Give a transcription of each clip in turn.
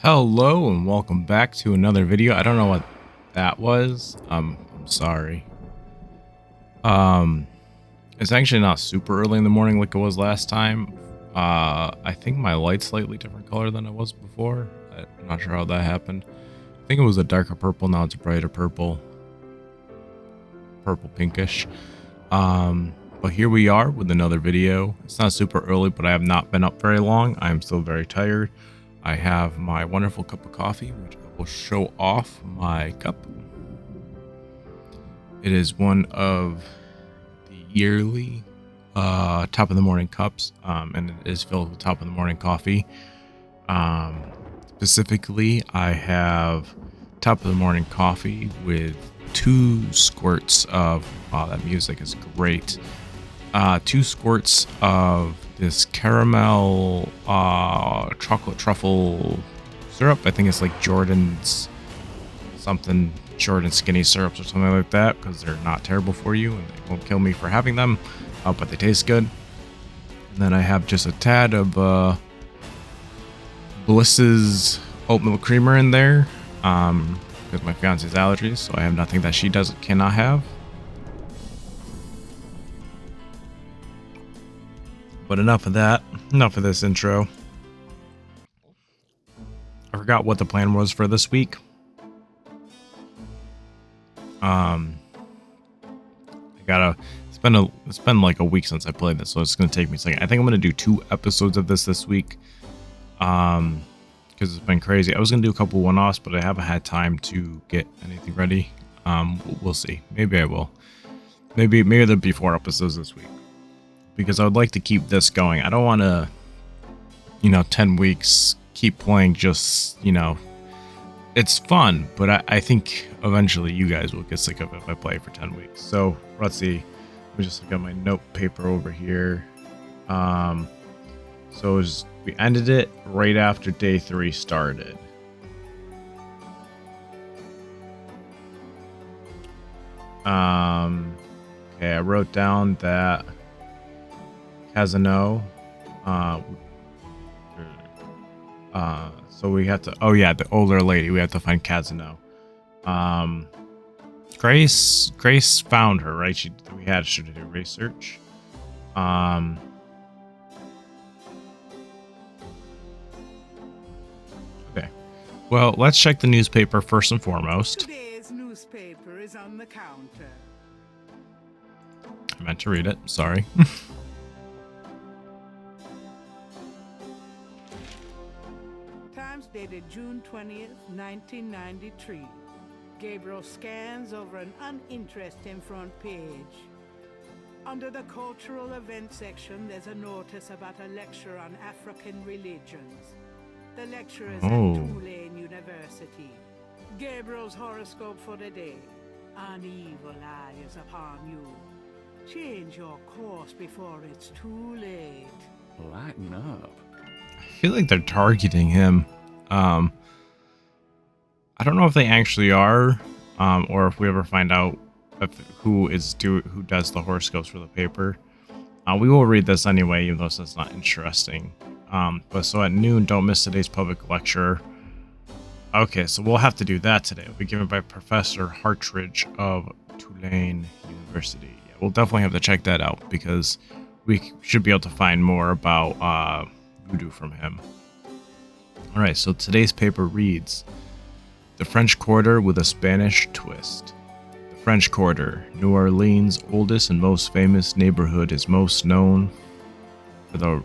Hello and welcome back to another video. I don't know what that was. I'm sorry. It's actually not super early in the morning like it was last time. I think my light's slightly different color than it was before. I'm not sure how that happened. I think it was a darker purple, now it's a brighter purple. Purple pinkish. But here we are with another video. It's not super early, but I have not been up very long. I'm still very tired. I have my wonderful cup of coffee, which I will show off my cup. It is one of the yearly top of the morning cups, and it is filled with top of the morning coffee. Specifically, I have top of the morning coffee with 2 squirts of, wow, that music is great. 2 squirts of this caramel chocolate truffle syrup. I think it's like Jordan's something, Jordan skinny syrups or something like that, because they're not terrible for you and they won't kill me for having them, but they taste good. And then I have just a tad of Bliss's oat milk creamer in there, because my fiance's allergies, so I have nothing that she cannot have. But enough of that. Enough of this intro. I forgot what the plan was for this week. I gotta it's been like a week since I played this, so it's gonna take me a second. I think I'm gonna do 2 episodes of this week. Because it's been crazy. I was gonna do a couple one-offs, but I haven't had time to get anything ready. We'll see. Maybe I will. Maybe there'll be 4 episodes this week, because I would like to keep this going. I don't want to, 10 weeks keep playing. Just, it's fun, but I think eventually you guys will get sick of it if I play for 10 weeks. So let's see. Let me just look at my note paper over here. So we ended it right after day 3 started. Okay, I wrote down that Casino. So we have to. Oh yeah, the older lady. We have to find Casino. Grace found her, right? We had to do research. Okay. Well, let's check the newspaper first and foremost. Today's newspaper is on the counter. I meant to read it. Sorry. Times dated June 20th, 1993. Gabriel scans over an uninteresting front page. Under the cultural events section, there's a notice about a lecture on African religions. The lecture is at Tulane University. Gabriel's horoscope for the day. An evil eye is upon you. Change your course before it's too late. Lighten up. I feel like they're targeting him. I don't know if they actually are, or if we ever find out who does the horoscopes for the paper. We will read this anyway, even though it's not interesting. But so at noon, don't miss today's public lecture. Okay, so we'll have to do that today. It'll be given by Professor Hartridge of Tulane University. Yeah, we'll definitely have to check that out, because we should be able to find more about voodoo from him. All right, so today's paper reads, The French Quarter with a Spanish Twist. The French Quarter, New Orleans' oldest and most famous neighborhood, is most known for the...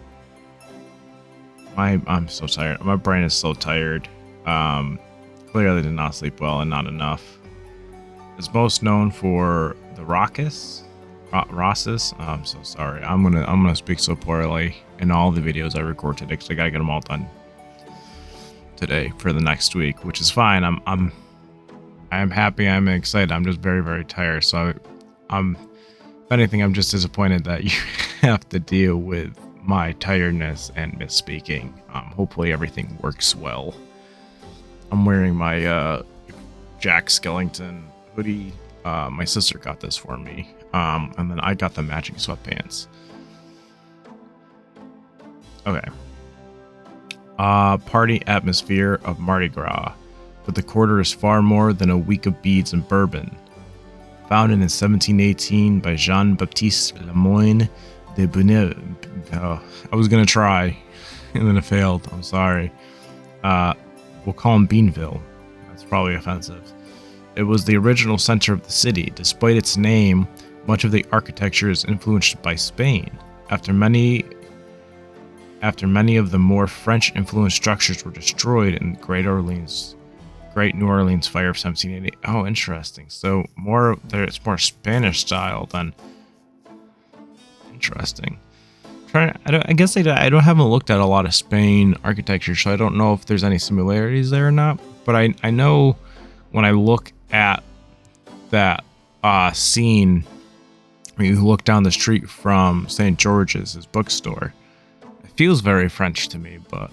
I'm so tired. My brain is so tired. Clearly did not sleep well and not enough. It's most known for the Rosses. I'm so sorry. I'm gonna speak so poorly in all the videos I record today, because I gotta get them all done today for the next week, which is fine. I'm happy. I'm excited. I'm just very, very tired. So if anything, I'm just disappointed that you have to deal with my tiredness and misspeaking. Hopefully everything works well. I'm wearing my Jack Skellington hoodie. My sister got this for me. And then I got the matching sweatpants. Okay. party atmosphere of Mardi Gras, but the quarter is far more than a week of beads and bourbon. Founded in 1718 by Jean-Baptiste Lemoyne de Bonnet. I was going to try, and then it failed. I'm sorry. We'll call him Beanville. That's probably offensive. It was the original center of the city. Despite its name, much of the architecture is influenced by Spain. After many of the more French-influenced structures were destroyed in Great New Orleans fire of 1780. Oh, interesting. So it's more Spanish style than. Interesting. I guess I haven't looked at a lot of Spain architecture, so I don't know if there's any similarities there or not. But I know when I look at that scene, when you look down the street from St. George's, his bookstore, it feels very French to me, but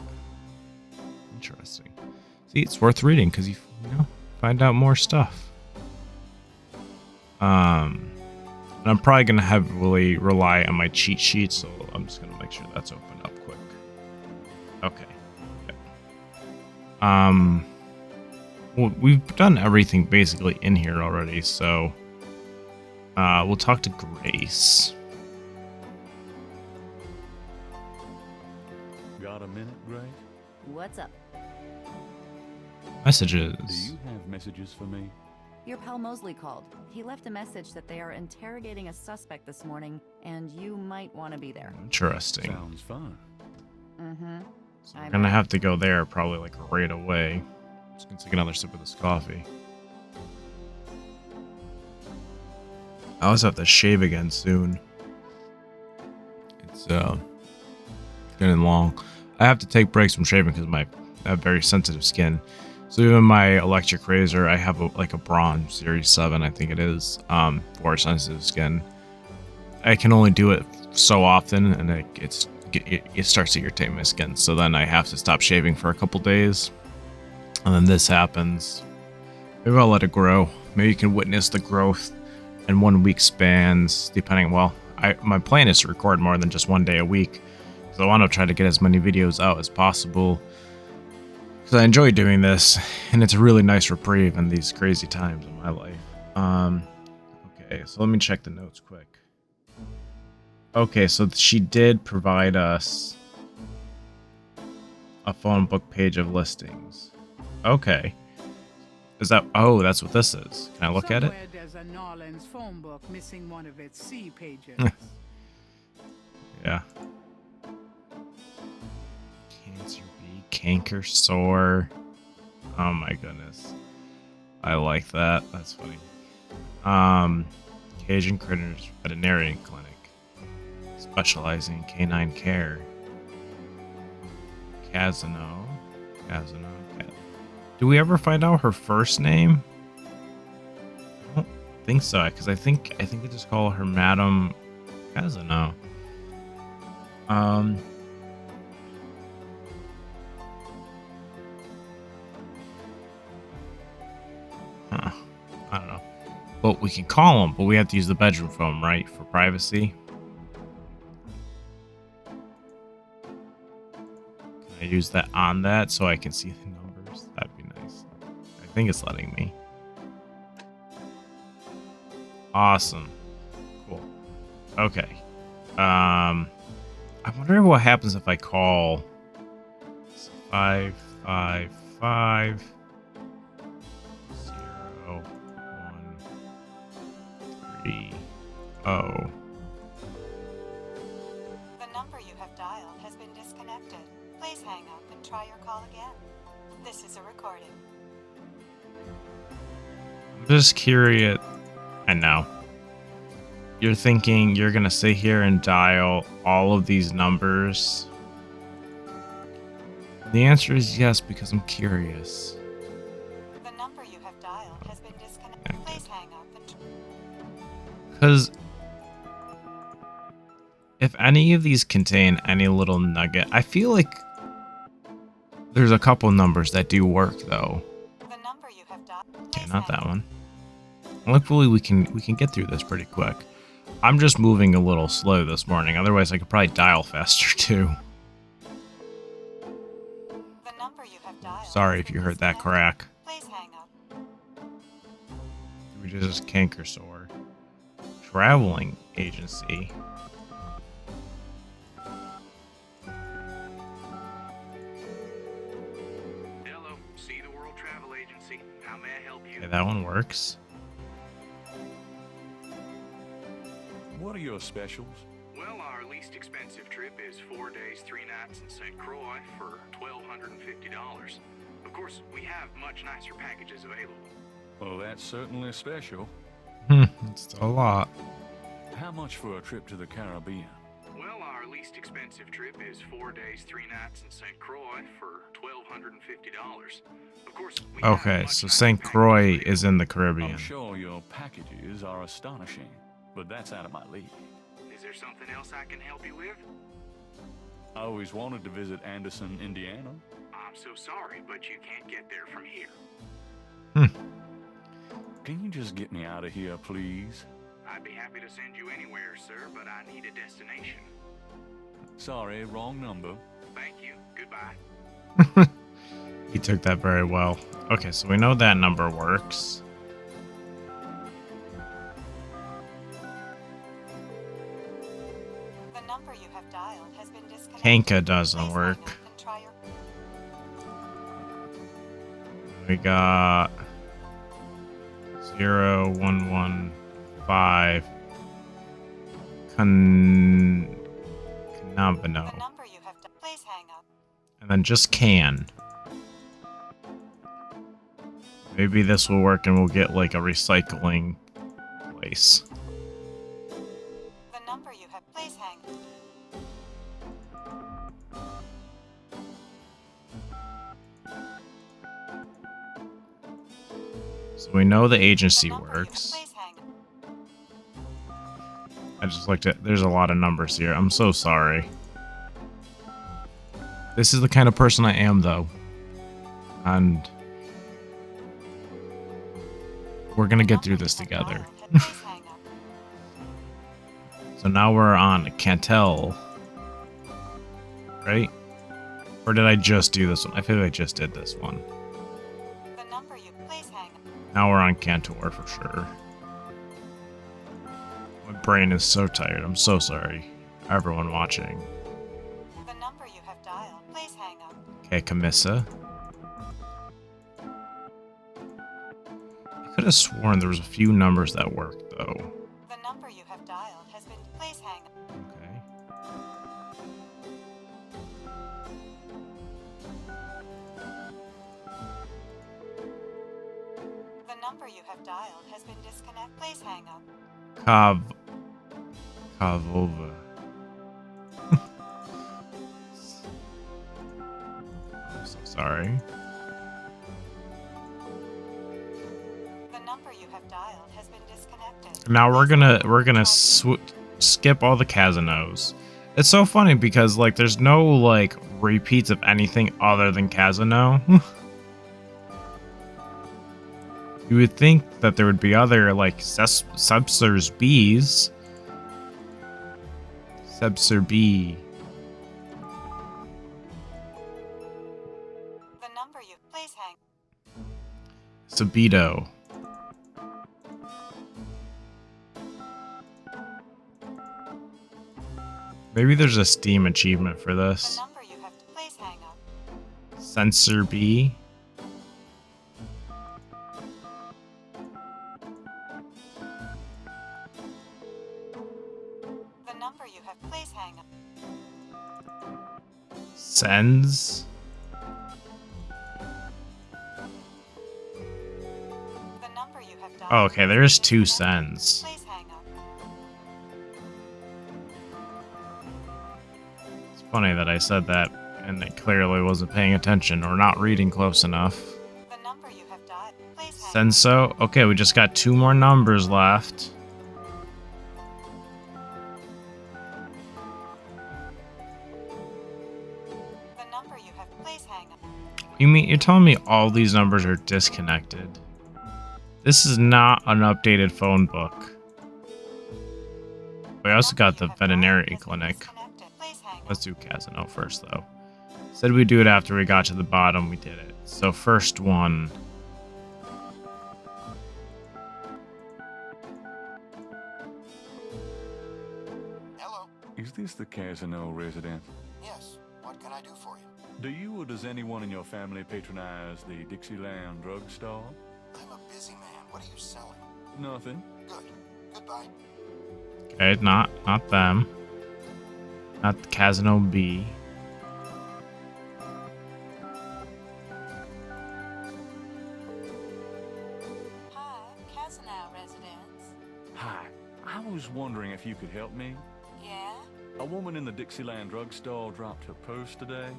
interesting. See, it's worth reading because you find out more stuff. And I'm probably gonna heavily rely on my cheat sheet, so I'm just gonna make sure that's open up quick. Okay. Yep. Well, we've done everything basically in here already, so we'll talk to Grace. Got a minute, Grace? What's up? Messages. Do you have messages for me? Your pal Mosley called. He left a message that they are interrogating a suspect this morning, and you might want to be there. Interesting. Sounds fun. Mm-hmm. So we're gonna have to go there probably like right away. I'm just gonna take another sip of this coffee. I also have to shave again soon. It's getting long. I have to take breaks from shaving because I have very sensitive skin. So even my electric razor, I have a Braun Series 7, I think it is, for sensitive skin. I can only do it so often, and it starts to irritate my skin. So then I have to stop shaving for a couple days, and then this happens. Maybe I'll let it grow. Maybe you can witness the growth in 1 week spans, depending. Well, my plan is to record more than just 1 day a week, so I want to try to get as many videos out as possible. Because I enjoy doing this, and it's a really nice reprieve in these crazy times in my life. Okay, so let me check the notes quick. Okay, so she did provide us a phone book page of listings. Okay. Is that... Oh, that's what this is. Can I look at it? Somewhere there's a Norland's phone book missing one of its C pages. Yeah. Cancer bee, canker sore. Oh my goodness. I like that. That's funny. Cajun Critters Veterinarian Clinic. Specializing in canine care. Casino. Do we ever find out her first name? I don't think so, because I think they just call her Madam Casino. I don't know. Well, we can call him, but we have to use the bedroom phone, right? For privacy. Can I use that on that so I can see the numbers? That'd be nice. I think it's letting me. Awesome. Cool. Okay. I wonder what happens if I call 555 013. The number you have dialed has been disconnected. Please hang up and try your call again. This is a recording. I'm just curious. I know. You're thinking you're gonna sit here and dial all of these numbers? The answer is yes, because I'm curious. The number you have dialed has been disconnected. Please hang up and Because if any of these contain any little nugget, I feel like there's a couple numbers that do work though. the number you have dialed. Okay, not that one. Hopefully we can get through this pretty quick. I'm just moving a little slow this morning. Otherwise, I could probably dial faster too. number you have dialed. Sorry has if you been heard that disconnected. crack. Please hang up. We just canker sore. Traveling agency. Hello, See the World Travel Agency. How may I help you? Okay, that one works. What are your specials? Well, our least expensive trip is 4 days, 3 nights in St. Croix for $1,250. Of course, we have much nicer packages available. Well, that's certainly special. It's a lot. How much for a trip to the Caribbean? Well, our least expensive trip is 4 days, 3 nights in St. Croix for $1,250. Of course, we have Okay, much so nicer St. packages Croix available. is in the Caribbean. I'm sure your packages are astonishing, but that's out of my league. Is there something else I can help you with? I always wanted to visit Anderson, Indiana. I'm so sorry, but you can't get there from here. Can you just get me out of here, please? I'd be happy to send you anywhere, sir, but I need a destination. Sorry, wrong number. Thank you. Goodbye. He took that very well. Okay, so we know that number works. The number you have dialed has been disconnected. Kanka doesn't Please hang work. up and try your... We got 0115 Canavino. The number you have dialed. Please hang up. And then just can. Maybe this will work and we'll get like a recycling place. The number you have... Please hang up. So we know the The agency number you have- works. Please hang up. I just looked at, there's a lot of numbers here. I'm so sorry. This is the kind of person I am though. And we're gonna get through this together. Please hang up. So now we're on Cantel. Right? Or did I just do this one? I feel like I just did this one. The number you... Please hang up. Now we're on Cantor for sure. My brain is so tired. I'm so sorry. Everyone watching. The number you have dialed. Please hang up. Okay, Camissa. I could have sworn there was a few numbers that worked though. The number you have dialed has been... Please hang up. Okay. The number you have dialed has been disconnected. Please hang up. Kavova. I'm so sorry. The number you have dialed has been disconnected. Now we're gonna skip all the Casanos. It's so funny because like there's no like repeats of anything other than Casino. You would think that there would be other like Subsers B's. Subser B. The number you... Please hang. Subito. Maybe there's a Steam achievement for The this. number you have... Please hang up. Sensor B. The number you have... Please hang up. Sends. The number you have dialed... Oh, okay, there's two sends. Please hang up. It's funny that I said that and it clearly wasn't paying attention or not reading close enough. The number you have dialed... Please hang up. Senso. Okay, we just got two more numbers left. The number you have... Please hang up. You're telling me all these numbers are disconnected? This is not an updated phone book. We also got the veterinary clinic. Please hang up. Let's do Casino first, though. Said we'd do it after we got to the bottom. We did it. So first one. Hello. Is this the Casino residence? Yes. What can I do for you? Do you or does anyone in your family patronize the Dixieland drugstore? I'm a busy man. What are you selling? Nothing. Good. Goodbye. Okay, not them. Not the Casino B. Hi, Casino residence. Hi. I was wondering if you could help me. Yeah? A woman in the Dixieland drugstore dropped her purse today,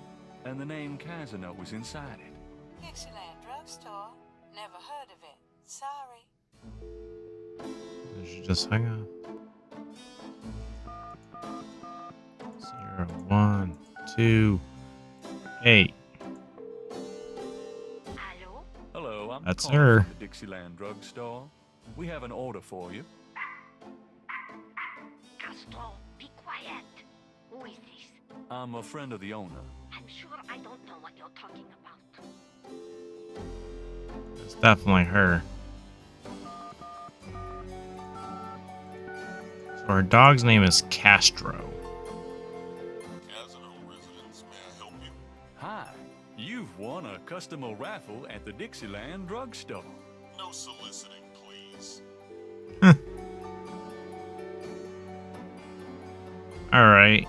and the name Casino was inside it. Dixieland drugstore? Never heard of it. Sorry. I should just hang up. 0, 1, 2, 8. Hello? Hello, I'm That's calling her. from the Dixieland drugstore. We have an order for you. Castro, be quiet. Who is this? I'm a friend of the owner. I'm sure I don't know what you're talking about. It's definitely her. So her dog's name is Castro. Casino residence. May I help you? Hi, you've won a customer raffle at the Dixieland drugstore. No soliciting, please. Alright.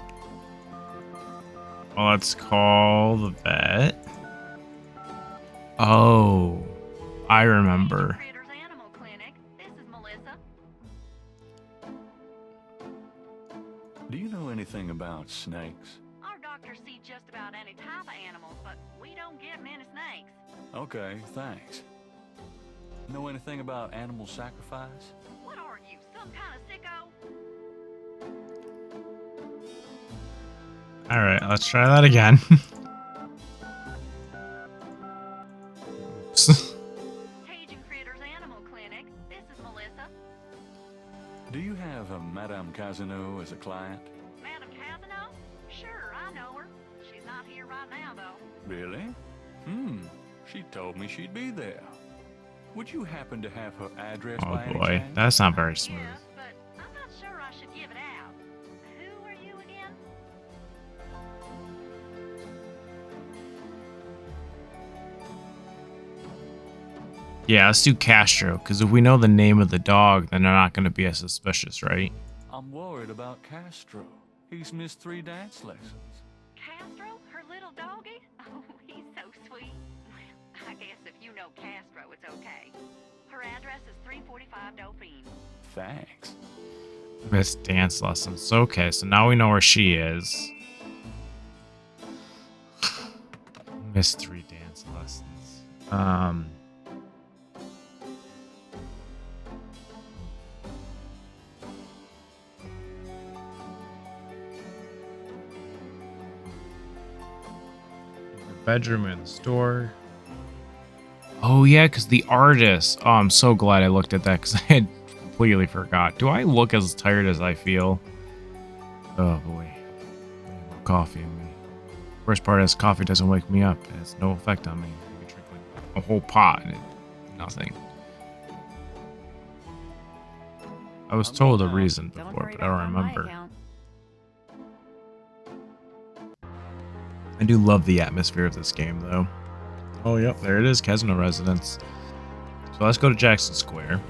Well, let's call the vet. Oh, I remember. Critters Animal Clinic. This is Melissa. Do you know anything about snakes? Our doctors see just about any type of animals, but we don't get many snakes. Okay, thanks. Know anything about animal sacrifice? What are you, some kind of sicko? Alright, let's try that again. Oops. Cajun Critters Animal Clinic. This is Melissa. Do you have a Madame Casino as a client? Madam Casino? Sure, I know her. She's not here right now, though. Really? She told me she'd be there. Would you happen to have her address Oh by any boy, chance? that's not very smooth. Yes, but I'm not sure I should give it out. Who are you again? Yeah, let's do Castro, because if we know the name of the dog, then they're not going to be as suspicious, right? I'm worried about Castro. He's missed 3 dance lessons. Castro? Her little doggy? Oh, he's so sweet. Well, I guess if you know Castro, it's okay. Her address is 345 Dauphine. Thanks. Missed dance lessons. Okay, so now we know where she is. Missed 3 dance lessons. Bedroom and the store. Oh yeah, because the artist. Oh, I'm so glad I looked at that because I had completely forgot. Do I look as tired as I feel? Oh boy. I need more coffee in me. Worst part is coffee doesn't wake me up. It has no effect on me. I can drink like a whole pot and nothing. I was told a reason Don't before, worry but I don't about my remember. account. I do love the atmosphere of this game, though. Oh, yep, there it is, Casino Residence. So let's go to Jackson Square.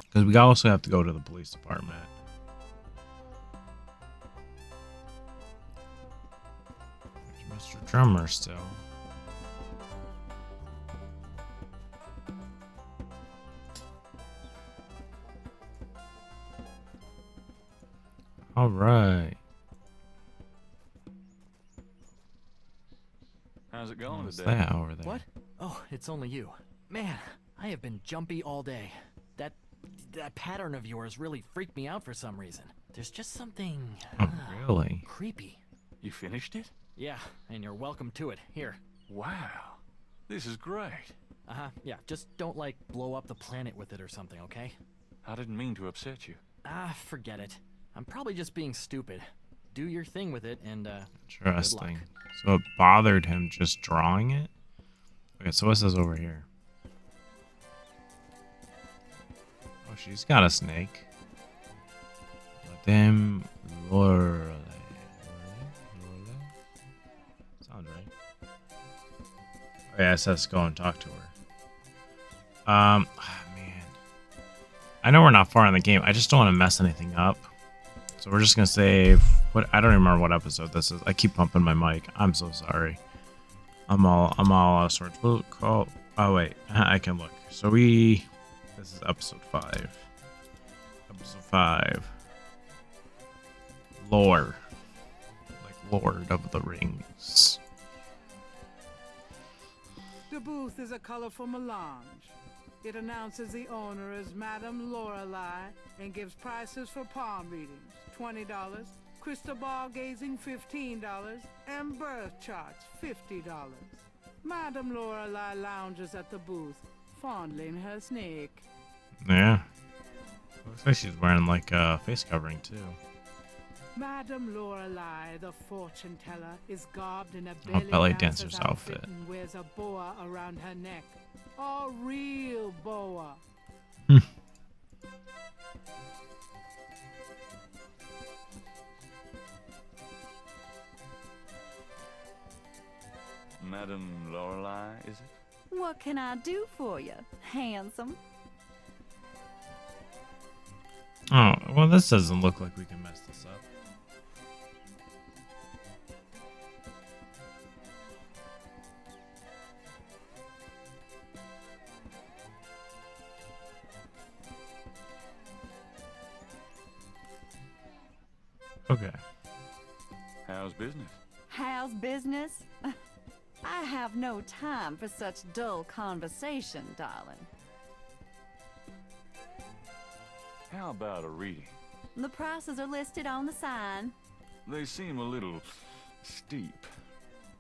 Because we also have to go to the police department. There's Mr. Drummer still. All right. How's it going What's today? that over there? What? Oh, it's only you. Man, I have been jumpy all day. That pattern of yours really freaked me out for some reason. There's just something Oh, really? creepy. You finished it? Yeah, and you're welcome to it. Here. Wow. This is great. Uh-huh. Yeah, just don't like blow up the planet with it or something, okay? I didn't mean to upset you. Ah, forget it. I'm probably just being stupid. do your thing with it, and Interesting. So it bothered him just drawing it? Okay, so what's this over here? Oh, she's got a snake. Madame Lorelei. Sounds right. Oh, yeah, it says go and talk to her. Man. I know we're not far in the game. I just don't want to mess anything up. So we're just gonna save. I don't remember what episode this is. I keep bumping my mic. I'm so sorry. I'm all out of sorts. We'll call. Oh wait, I can look. So this is episode 5. Episode 5. Lore, like Lord of the Rings. The booth is a colorful melange. It announces the owner as Madame Lorelei and gives prices for palm readings, $20, crystal ball gazing, $15, and birth charts, $50. Madame Lorelei lounges at the booth, fondling her snake. Yeah. Looks like she's wearing like a face covering too. Madame Lorelei, the fortune teller, is garbed in a Ballet dancer's dancer's outfit. and wears a boa around her neck. A real boa. Madame Lorelei, is it? What can I do for you, handsome? Oh, well, this doesn't look like we can mess this up. Okay. How's business? How's business? I have no time for such dull conversation, darling. How about a reading? The prices are listed on the sign. They seem a little steep.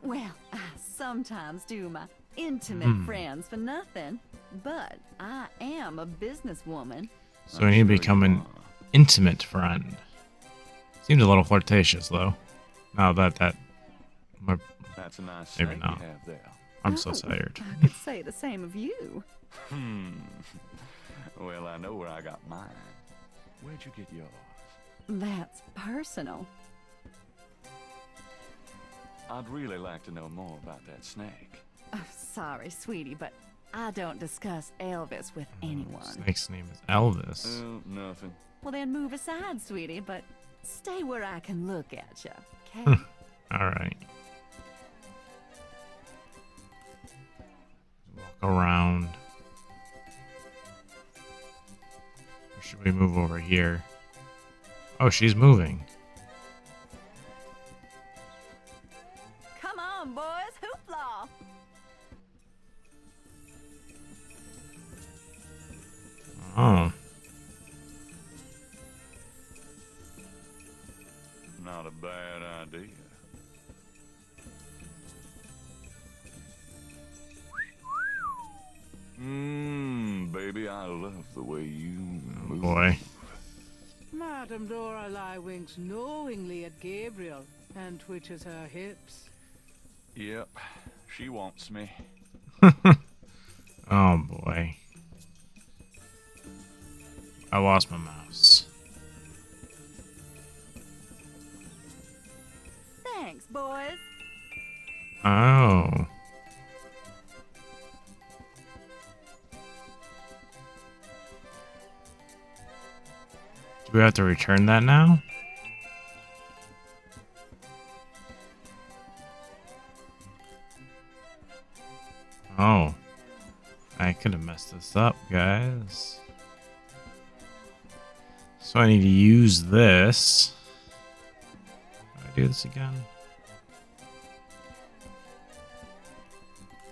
Well, I sometimes do my intimate friends for nothing, but I am a businesswoman. So we need to become an intimate friend. Seems a little flirtatious, though. Now that That's a nice maybe snake not. you have there. I'm so tired. I could say the same of you. Well, I know where I got mine. Where'd you get yours? That's personal. I'd really like to know more about that snake. Oh, sorry, sweetie, but I don't discuss Elvis with anyone. Snake's name is Elvis. Oh, nothing. Well, then move aside, sweetie, but stay where I can look at you, okay? All right. Walk around. Or should we move over here? Oh, she's moving. Come on, boys, hoopla! Oh. Not a bad idea. Baby, I love the way you move. Boy. Madame Lorelei winks knowingly at Gabriel and twitches her hips. Yep, she wants me. Oh boy. I lost my mouse. Thanks, boys. Oh. Do we have to return that now? Oh. I could have messed this up, guys. So I need to use this. Do I do this again?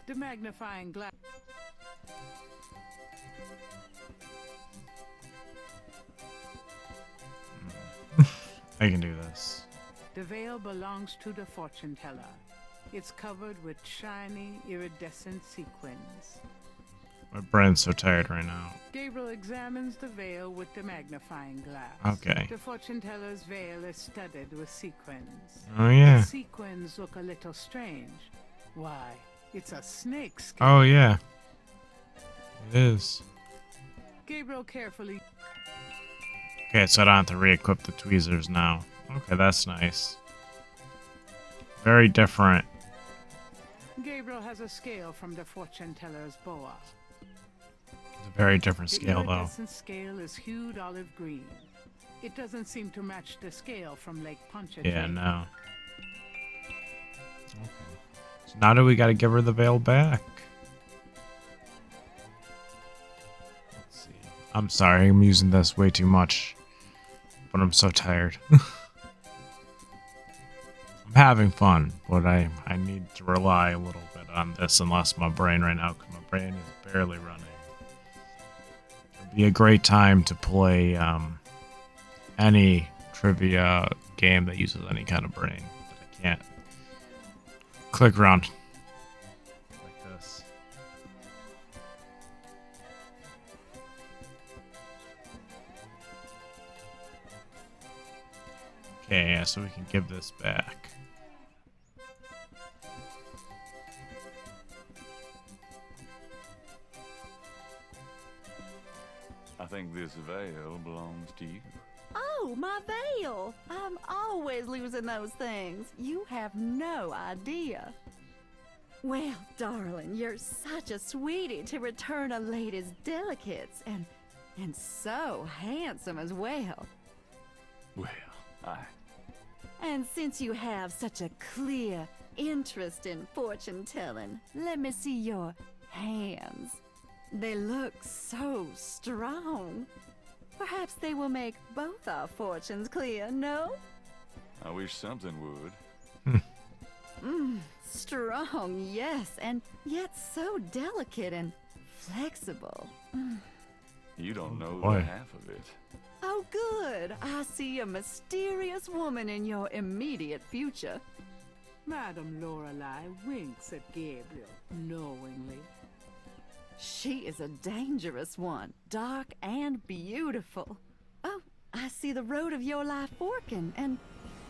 The magnifying glass. I can do this. The veil belongs to the fortune teller. It's covered with shiny, iridescent sequins. My brain's so tired right now. Gabriel examines the veil with the magnifying glass. Okay. The fortune teller's veil is studded with sequins. Oh yeah. The sequins look a little strange. Why, it's a snake skin. Oh yeah. It is. Gabriel carefully... Okay, so I don't have to re-equip the tweezers now. Okay, that's nice. Very different. Gabriel has a scale from the fortune teller's boa. It's a very different The scale, though. iridescent scale is hued olive green. It doesn't seem to match the scale from Lake Pontchartrain. Yeah, no. Okay. So now do we gotta give her the veil back? Let's see. I'm sorry, I'm using this way too much. But I'm so tired. I'm having fun, but I need to rely a little bit on this unless my brain right now, because my brain is barely running. It'd be a great time to play any trivia game that uses any kind of brain. But I can't click around like this. Okay, yeah, so we can give this back. I think this veil belongs to you. Oh, my veil! I'm always losing those things. You have no idea. Well, darling, you're such a sweetie to return a lady's delicates, and so handsome as well. Well, And since you have such a clear interest in fortune telling, let me see your hands. They look so strong. Perhaps they will make both our fortunes clear, no? I wish something would. Strong, yes, and yet so delicate and flexible. You don't know boy. the half of it. Oh, good. I see a mysterious woman in your immediate future. Madame Lorelei winks at Gabriel knowingly. She is a dangerous one, dark and beautiful. Oh, I see the road of your life forking, and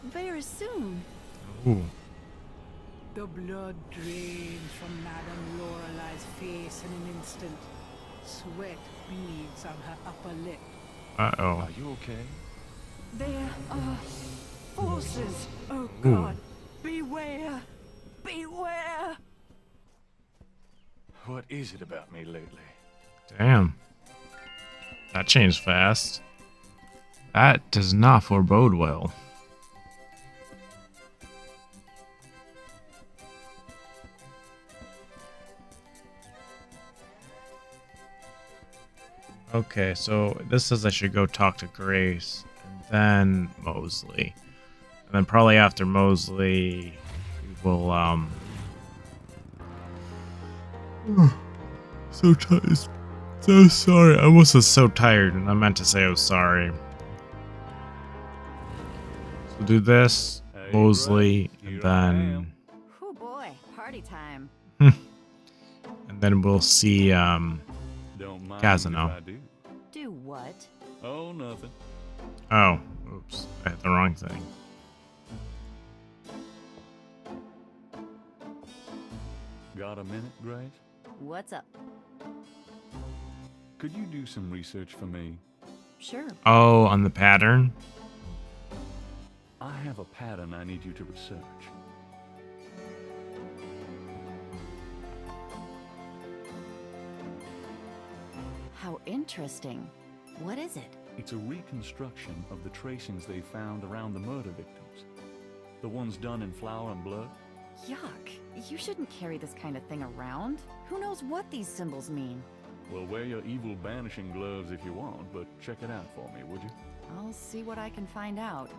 very soon. Ooh. The blood drains from Madame Lorelei's face in an instant. Sweat beads on her upper lip. Uh-oh. Are you okay? There are forces. Oh, God. Beware. Beware. What is it about me lately? Damn. That changed fast. That does not forebode well. Okay, so this says I should go talk to Grace, and then Mosley. And then probably after Mosley, we will, so tired. So sorry. I almost was so tired, and I meant to say I was sorry. So we'll do this, Hey, Mosley, Grace, and here I then... am. Oh, boy. Party time. And then we'll see, Don't mind Casino. if I do. Do what? Oh, nothing. Oh, oops. I hit the wrong thing. Got a minute, Grace? What's up? Could you do some research for me? Sure. Oh, on the pattern? I have a pattern I need you to research. How interesting. What is it? It's a reconstruction of the tracings they found around the murder victims. The ones done in flour and blood. Yuck. You shouldn't carry this kind of thing around. Who knows what these symbols mean? Well, wear your evil banishing gloves if you want, but check it out for me, would you? I'll see what I can find out.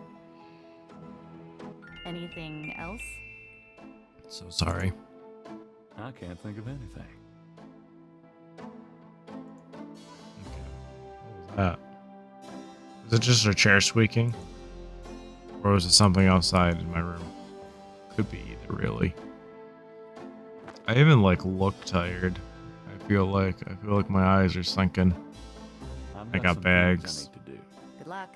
Anything else? So sorry. I can't think of anything. What was that? Was it just a chair squeaking? Or was it something outside in my room? Could be either, really. I even, like, look tired. I feel like my eyes are sinking. I've I got some things bags. I need to do. Good luck.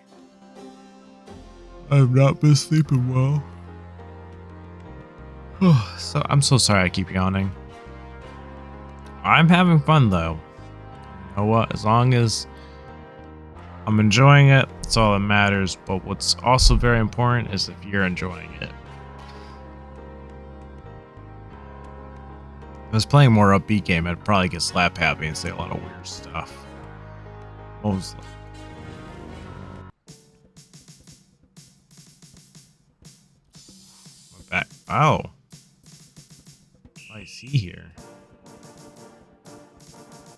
I've not been sleeping well. So I'm so sorry I keep yawning. I'm having fun though. You know what? As long as I'm enjoying it, that's all that matters. But what's also very important is if you're enjoying it. If I was playing a more upbeat game, I'd probably get slap happy and say a lot of weird stuff. Mostly. Back. Oh. I see here.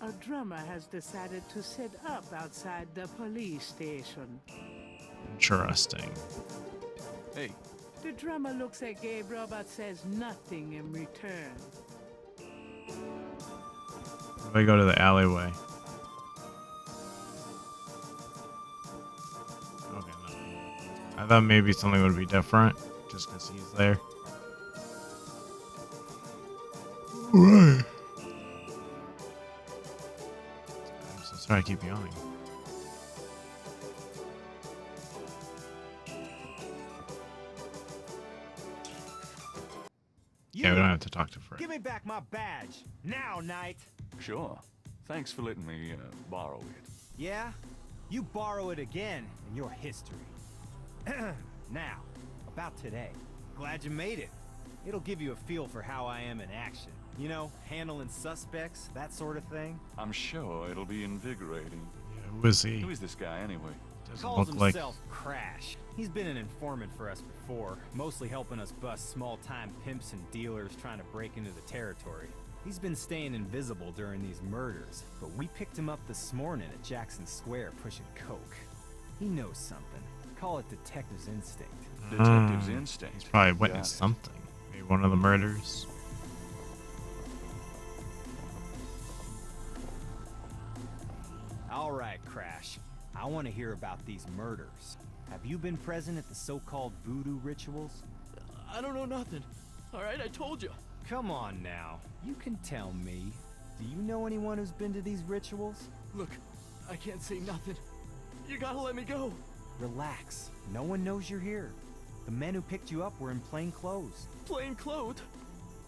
A drummer has decided to set up outside the police station. Interesting. Hey, The drummer looks at Gabriel but says nothing in return. If I go to the alleyway. Okay, nothing. I thought maybe something would be different just because he's there. Alright. I'm so sorry I keep yawning. Yeah, we don't have to talk to Fred. Give me back my badge. Now, Knight. sure. Thanks for letting me borrow it. Yeah? You borrow it again in your history. Now, about today. Glad you made it. It'll give you a feel for how I am in action. You know, handling suspects, that sort of thing. I'm sure it'll be invigorating. Yeah, who is he? Who is this guy anyway? Doesn't Calls look like. himself Crash. He's been an informant for us before, mostly helping us bust small-time pimps and dealers trying to break into the territory. He's been staying invisible during these murders, but we picked him up this morning at Jackson Square pushing coke. He knows something. Call it detective's instinct. Detective's instinct. He's probably Got witnessed it. something. Maybe one of the murders. All right, Crash. I want to hear about these murders. Have you been present at the so-called voodoo rituals? I don't know nothing. Alright, I told you. Come on now. You can tell me. Do you know anyone who's been to these rituals? Look, I can't say nothing. You gotta let me go. Relax. No one knows you're here. The men who picked you up were in plain clothes. Plain clothes?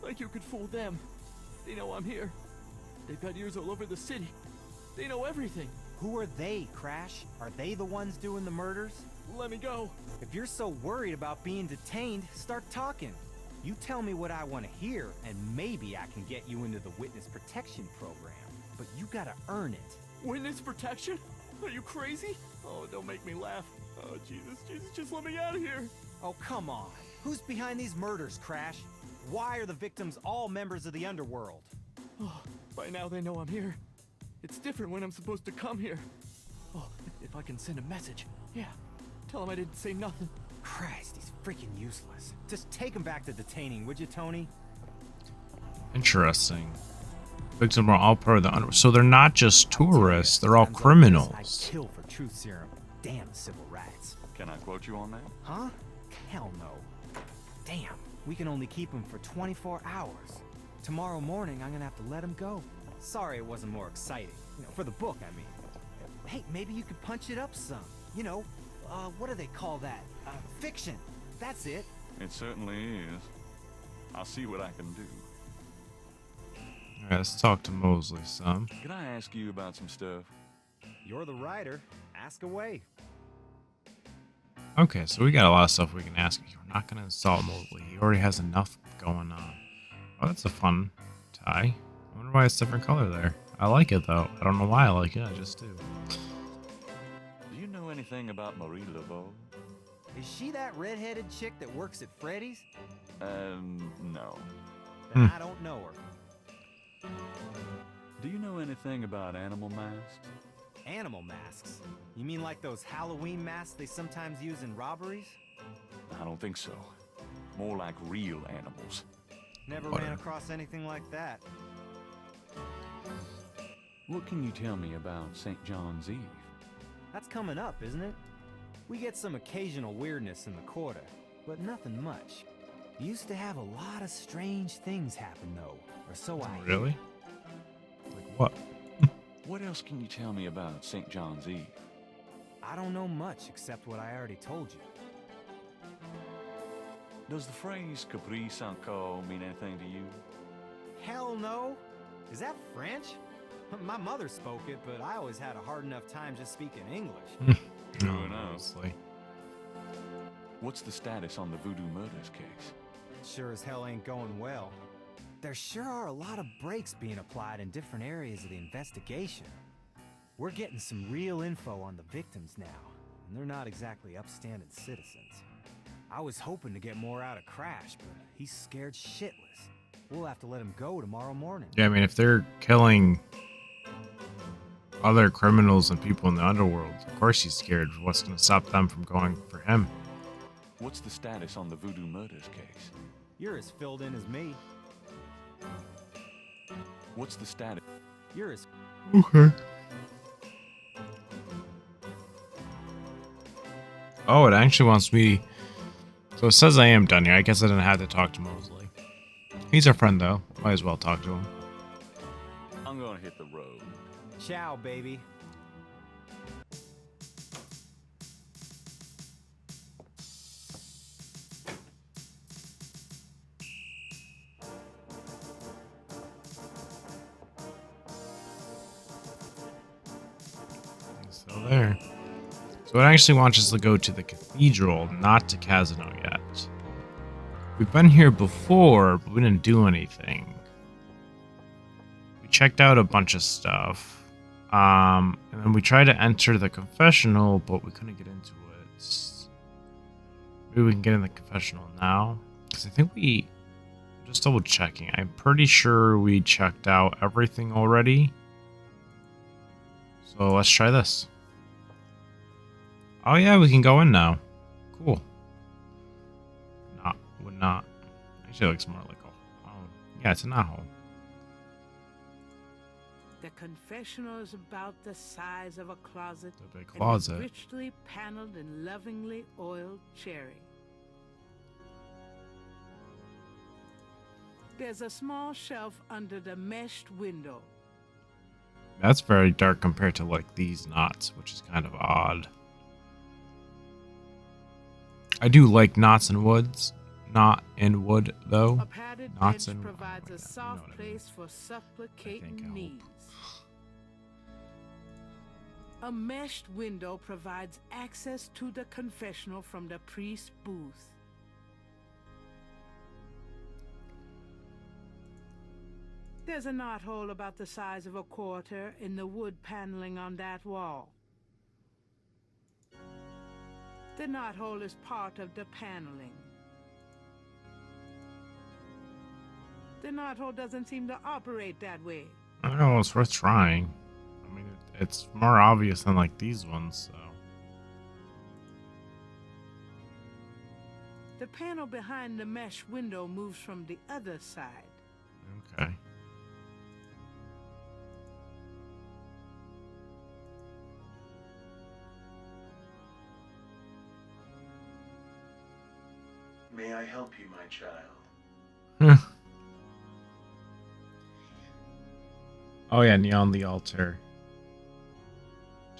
Like you could fool them. They know I'm here. They've got ears all over the city. They know everything. Who are they, Crash? Are they the ones doing the murders? Let me go. If you're so worried about being detained, start talking. You tell me what I want to hear, and maybe I can get you into the witness protection program. But you gotta earn it. Witness protection? Are you crazy? Oh, don't make me laugh. Oh, Jesus, just let me out of here. Oh, come on. Who's behind these murders, Crash? Why are the victims all members of the underworld? Oh, by now they know I'm here. It's different when I'm supposed to come here. Oh, if I can send a message. Yeah, tell him I didn't say nothing. Christ, he's freaking useless. Just take him back to detaining, would you, Tony? Interesting. Victims are all part of the underworld. So they're not just tourists, they're all criminals. I'd kill for truth serum. Damn civil rights. Can I quote you on that? Huh? Hell no. Damn, we can only keep him for 24 hours. Tomorrow morning, I'm gonna have to let him go. Sorry it wasn't more exciting. You know, for the book, I mean. Hey, maybe you could punch it up some. You know, what do they call that? Fiction. That's it. It certainly is. I'll see what I can do. Alright, let's talk to Mosley some. Can I ask you about some stuff? You're the writer. Ask away. Okay, so we got a lot of stuff we can ask. We're not going to insult Mosley. He already has enough going on. Oh, that's a fun tie. I wonder why it's different color there. I like it, though. I don't know why I like it. I just do. Do you know anything about Marie Laveau? Is she that redheaded chick that works at Freddy's? No. Then I don't know her. Do you know anything about animal masks? Animal masks? You mean like those Halloween masks they sometimes use in robberies? I don't think so. More like real animals. Never Whatever. ran across anything like that. What can you tell me about St. John's Eve? That's coming up, isn't it? We get some occasional weirdness in the quarter, but nothing much. Used to have a lot of strange things happen, though, or so I hear. Really? Like What? What else can you tell me about St. John's Eve? I don't know much except what I already told you. Does the phrase caprice encore mean anything to you? Hell no! Is that French? My mother spoke it, but I always had a hard enough time just speaking English. True enough. Honestly. What's the status on the Voodoo Murders case? Sure as hell ain't going well. There sure are a lot of brakes being applied in different areas of the investigation. We're getting some real info on the victims now, and they're not exactly upstanding citizens. I was hoping to get more out of Crash, but he's scared shitless. We'll have to let him go tomorrow morning. Yeah, I mean, if they're killing other criminals and people in the underworld, of course he's scared. What's going to stop them from going for him? What's the status on the Voodoo Murders case? You're as filled in as me. What's the status? You're as... Okay. Oh, it actually wants me... So it says I am done here. I guess I didn't have to talk to Mosley. He's our friend, though. Might as well talk to him. I'm gonna hit the road. Ciao, baby. He's still there. So it actually wants us to go to the cathedral, not to Casino yet. We've been here before, but we didn't do anything. We checked out a bunch of stuff. And then we tried to enter the confessional, but we couldn't get into it. Maybe we can get in the confessional now. Because I think we... Just double checking. I'm pretty sure we checked out everything already. So let's try this. Oh yeah, we can go in now. Cool. Would not. Actually, it looks more like a... Oh, yeah, it's a knot. The confessional is about the size of a closet. The big And closet. is richly paneled and lovingly oiled cherry. There's a small shelf under the meshed window. That's very dark compared to like these knots, which is kind of odd. I do like knots in woods. Not in wood, though. A padded Knots bench in provides oh, a yeah, soft you know what I mean. place for supplicating hope. knees. A meshed window provides access to the confessional from the priest's booth. There's a knothole about the size of a quarter in the wood paneling on that wall. The knothole is part of the paneling. The knothole doesn't seem to operate that way. I don't know, it's worth trying. I mean, it's more obvious than like these ones, so. The panel behind the mesh window moves from the other side. Okay. May I help you, my child? Oh yeah, kneel on the altar.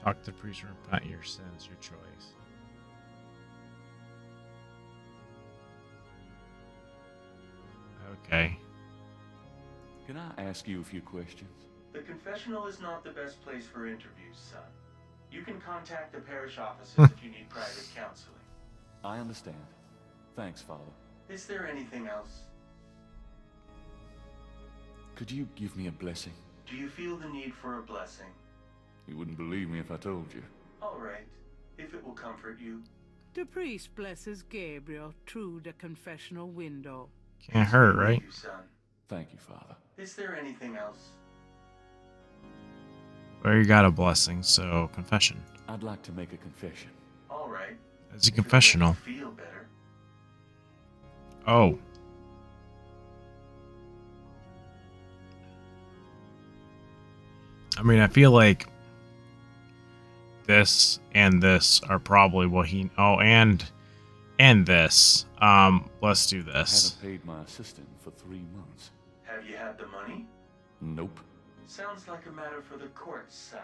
Talk to the priest and repent your sins, your choice. Okay. Can I ask you a few questions? The confessional is not the best place for interviews, son. You can contact the parish offices if you need private counseling. I understand. Thanks, Father. Is there anything else? Could you give me a blessing? Do you feel the need for a blessing? You wouldn't believe me if I told you. All right, if it will comfort you. The priest blesses Gabriel through the confessional window. Can't hurt, Thank right? you, son. Thank you, Father. Is there anything else? Well, you got a blessing, so confession. I'd like to make a confession. All right. It's a If it makes confessional. you feel better. Oh. I mean, I feel like this and this are probably what he... Oh, and this. Let's do I this. haven't paid my assistant for 3 months. Have you had the money? Nope. Sounds like a matter for the courts, son,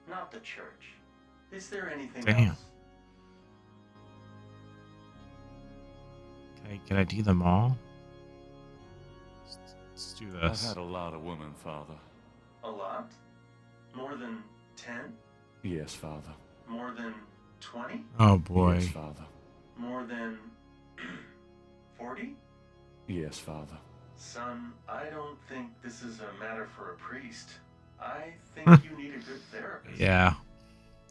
not the church. Is there anything Damn. else? Okay, can I do them all? Let's do I've this. had a lot of women, Father. A lot? More than 10? Yes, Father. More than 20? Oh boy. Yes, Father. More than 40? Yes, Father. Son, I don't think this is a matter for a priest. I think you need a good therapist. Yeah.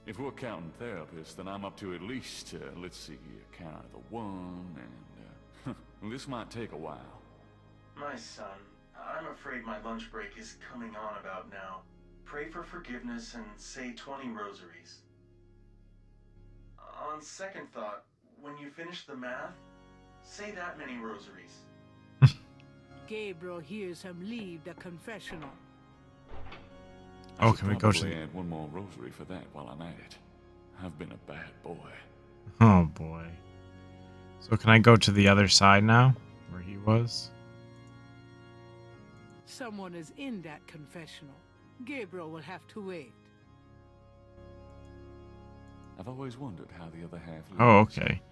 If we're counting therapists, then I'm up to at least, let's see here, count the one, and, this might take a while. My son, I'm afraid my lunch break is coming on about now. Pray for forgiveness and say 20 rosaries. On second thought, when you finish the math, say that many rosaries. Gabriel hears him leave the confessional. Oh, can we go to Probably add one more rosary for that while I'm at it. I've been a bad boy. Oh boy. So can I go to the other side now? Where he was? Someone is in that confessional. Gabriel will have to wait. I've always wondered how the other half lives. Oh, okay.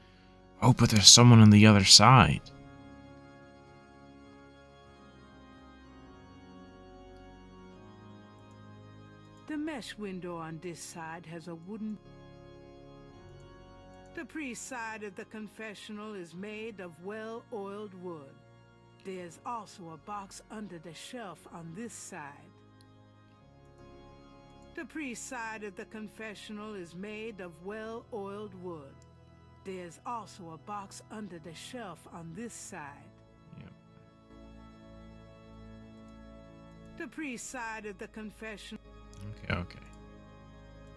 Oh, but there's someone on the other side. The mesh window on this side has a wooden... The priest's side of the confessional is made of well-oiled wood. There's also a box under the shelf on this side. The priest's side of the confessional is made of well-oiled wood. There's also a box under the shelf on this side. Yep. The priest's side of the confessional... Okay.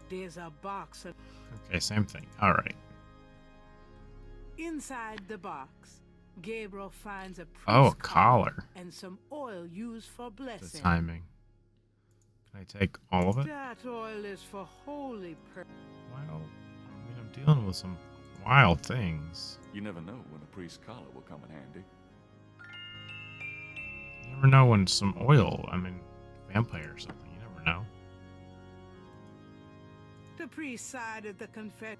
There's a box... Okay, same thing. Alright. Inside the box, Gabriel finds a priest's Oh, a collar. and some oil used for The blessing. timing. Can I take all of it? That oil is for holy Well, I mean, I'm dealing with some wild things. You never know when a priest's collar will come in handy. You never know when some oil, vampire or something. You never know. The priest's side of the confession.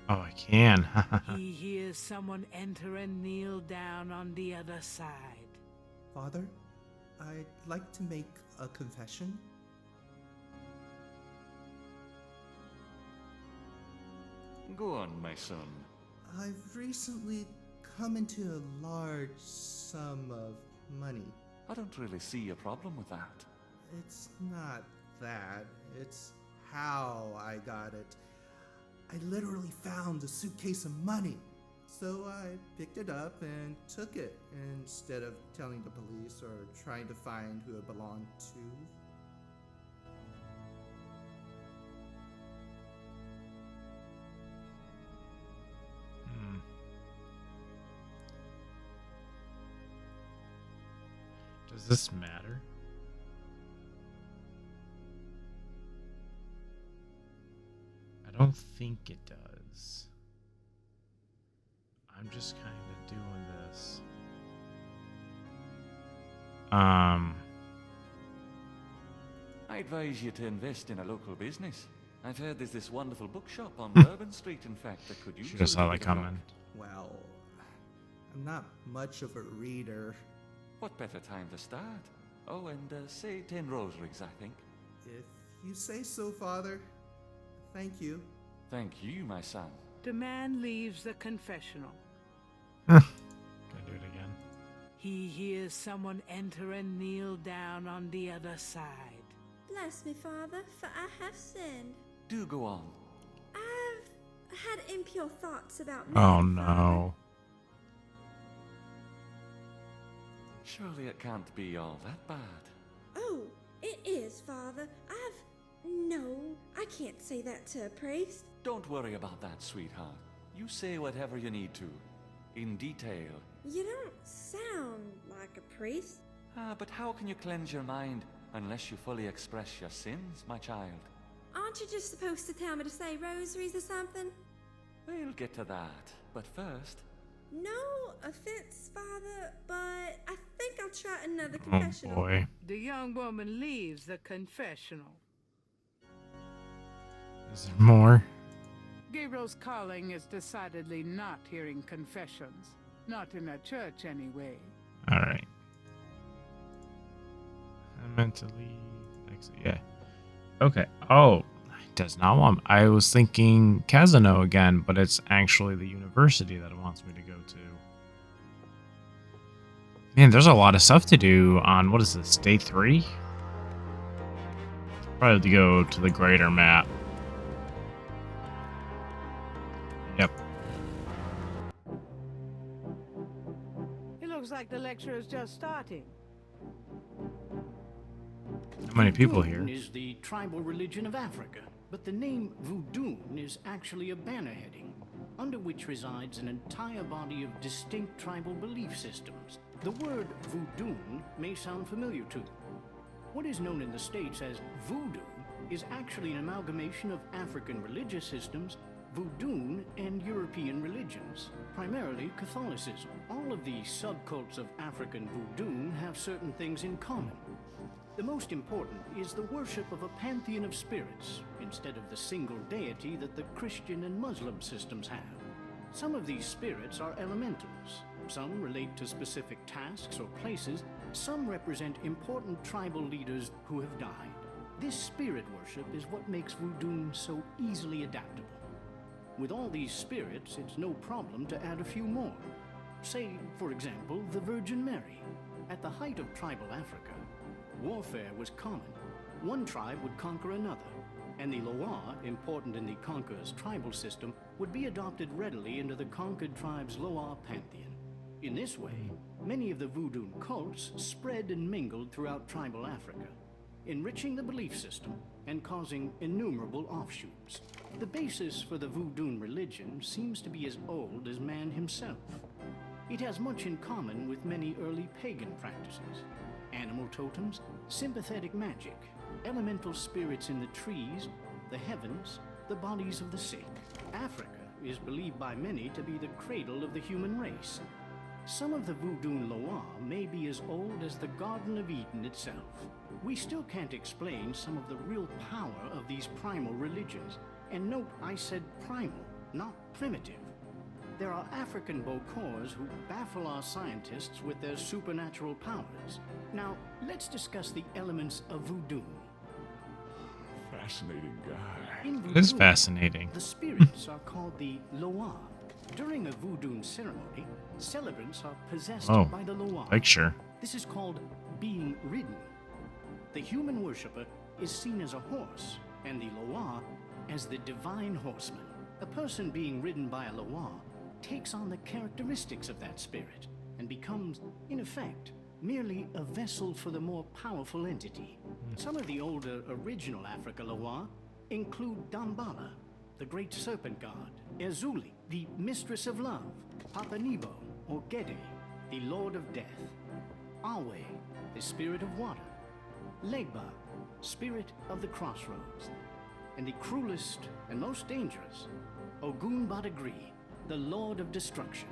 Oh, I can. He hears someone enter and kneel down on the other side. Father, I'd like to make a confession. Go on, my son. I've recently come into a large sum of money. I don't really see a problem with that. It's not that, it's how I got it. I literally found a suitcase of money. So I picked it up and took it instead of telling the police or trying to find who it belonged to. Does this matter? I don't think it does. I'm just kind of doing this. I advise you to invest in a local business. I've heard there's this wonderful bookshop on Bourbon Street, in fact, that could use Should have saw that coming. Well, I'm not much of a reader. What better time to start? Oh, and say 10 rosaries, I think. If you say so, Father. Thank you. Thank you, my son. The man leaves the confessional. Can I do it again? He hears someone enter and kneel down on the other side. Bless me, Father, for I have sinned. Do go on. I've had impure thoughts about me. Oh no. Surely it can't be all that bad. Oh, it is, Father. No, I can't say that to a priest. Don't worry about that, sweetheart. You say whatever you need to. In detail. You don't sound like a priest. But how can you cleanse your mind unless you fully express your sins, my child? Aren't you just supposed to tell me to say rosaries or something? We'll get to that. But first... No offense, Father, but I think I'll try another Oh confessional. boy. The young woman leaves the confessional. Is there more? Gabriel's calling is decidedly not hearing confessions. Not in a church, anyway. Alright. I meant to leave. Exit. Yeah. Okay. Oh, it does not want. I was thinking Casino again, but it's actually the university that it wants me to go to. Man, there's a lot of stuff to do on, what is this, day 3? Probably have to go to the greater map. Yep. It looks like the lecture is just starting. How many people here? Voodoo is the tribal religion of Africa, but the name Voodoo is actually a banner heading, under which resides an entire body of distinct tribal belief systems. The word Voodoo may sound familiar to you. What is known in the States as Voodoo is actually an amalgamation of African religious systems, Voodoo, and European religions, primarily Catholicism. All of these subcults of African Voodoo have certain things in common. The most important is the worship of a pantheon of spirits, instead of the single deity that the Christian and Muslim systems have. Some of these spirits are elementals. Some relate to specific tasks or places. Some represent important tribal leaders who have died. This spirit worship is what makes Voodoo so easily adaptable. With all these spirits, it's no problem to add a few more. Say, for example, the Virgin Mary. At the height of tribal Africa, warfare was common. One tribe would conquer another, and the Loa, important in the conqueror's tribal system, would be adopted readily into the conquered tribe's Loa pantheon. In this way, many of the Voodoo cults spread and mingled throughout tribal Africa, enriching the belief system and causing innumerable offshoots. The basis for the Voodoo religion seems to be as old as man himself. It has much in common with many early pagan practices: animal totems, sympathetic magic, elemental spirits in the trees, the heavens, the bodies of the sick. Africa is believed by many to be the cradle of the human race. Some of the Voodoo Loa may be as old as the Garden of Eden itself. We still can't explain some of the real power of these primal religions. And note, I said primal, not primitive. There are African Bokors who baffle our scientists with their supernatural powers. Now, let's discuss the elements of Voodoo. Fascinating guy. It is fascinating. The spirits are called the Loa. During a Voodoo ceremony, celebrants are possessed by the Loa. Picture. This is called being ridden. The human worshipper is seen as a horse, and the Loa as the divine horseman. A person being ridden by a Loa takes on the characteristics of that spirit and becomes, in effect, merely a vessel for the more powerful entity. Some of the older original Africa Loa include Dambala, the great serpent god, Ezuli, the mistress of love, Papanibo, or Gede, the lord of death, Awe, the spirit of water, Legba, spirit of the crossroads, and the cruelest and most dangerous, Ogun Badagri, the lord of destruction.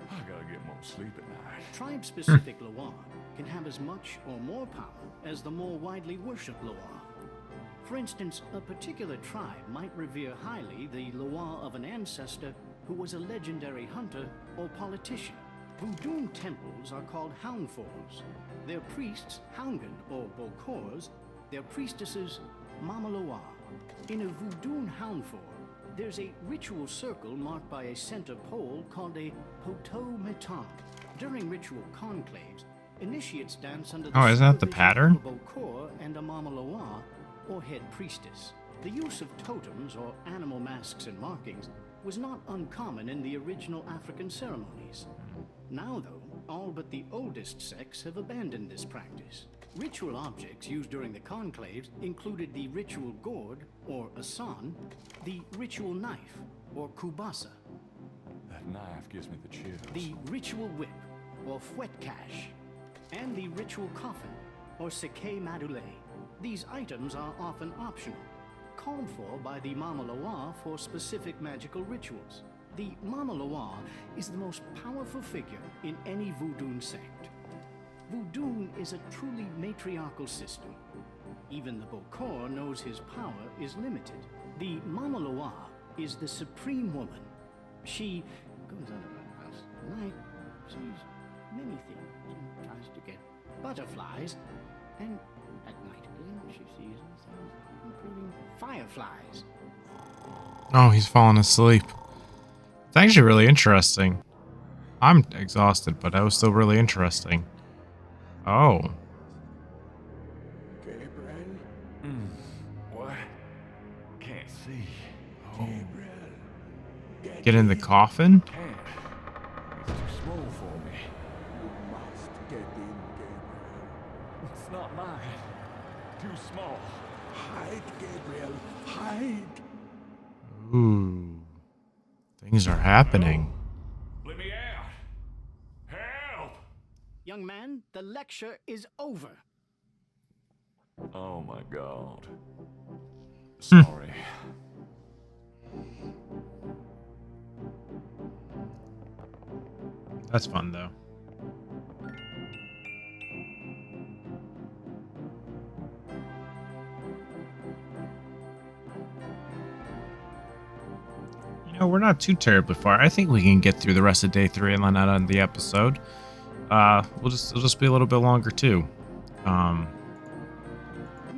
I gotta get more sleep at night. Tribe-specific Loa can have as much or more power as the more widely worshipped Loa. For instance, a particular tribe might revere highly the Loa of an ancestor who was a legendary hunter or politician. Voodoo temples are called Houndfors. Their priests, Houngan or Bokors, their priestesses, Mama Loa. In a Voodoo Houndfor, there's a ritual circle marked by a center pole called a Poto Metam. During ritual conclaves, initiates dance under the isn't that the pattern? of a Bokor and a Mama Loa, or head priestess. The use of totems or animal masks and markings was not uncommon in the original African ceremonies. Now, though, all but the oldest sects have abandoned this practice. Ritual objects used during the conclaves included the ritual gourd, or asan, the ritual knife, or kubasa, That knife gives me the chills. the ritual whip, or fouetcache, and the ritual coffin, or seke madule. These items are often optional, called for by the Mama Loa for specific magical rituals. The Mama Loa is the most powerful figure in any Voodoo sect. is a truly matriarchal system. Even the Bokor knows his power is limited. The Mama Loa is the supreme woman. She goes out of her house at night, sees many things, and tries to get butterflies, and at night again she sees things, including fireflies. Oh, he's falling asleep. It's actually really interesting. I'm exhausted, but that was still really interesting. Oh. Gabriel? What? Can't see. Oh. Get in the coffin? Can't. It's too small for me. You must get in, Gabriel. It's not mine. Too small. Hide, Gabriel. Hide. Ooh. Things are happening. Let me out. Help! Young man, the lecture is over. Oh my god. Sorry. That's fun, though. You know, we're not too terribly far. I think we can get through the rest of day 3 and then out on the episode. It'll just be a little bit longer too.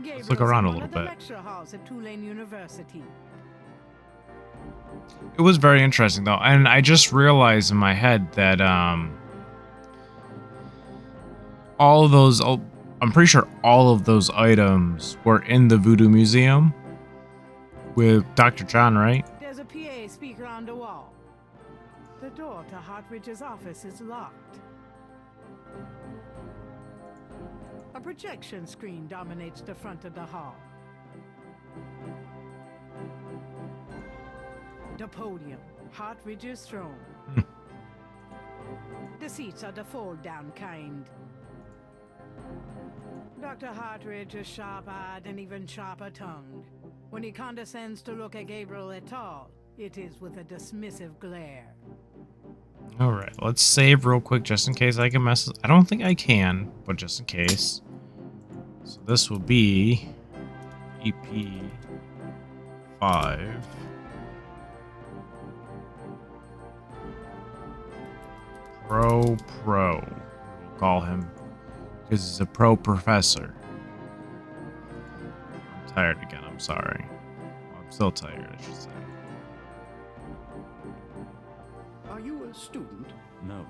Let's look around a little bit. Lecture halls at Tulane University. It was very interesting though, and I just realized in my head that all of those, I'm pretty sure all of those items were in the Voodoo Museum with Dr. John, right? There's a PA speaker on the wall. The door to Hartridge's office is locked. A projection screen dominates the front of the hall. The podium, Hartridge's throne. The seats are the fold-down kind. Dr. Hartridge is sharp-eyed and even sharper-tongued. When he condescends to look at Gabriel at all, it is with a dismissive glare. Alright, let's save real quick just in case I can mess. I don't think I can, but just in case. So this will be EP 5. Pro. We'll call him because he's a pro professor. I'm tired again, I'm sorry. I'm still tired, I should say. Are you a student? No.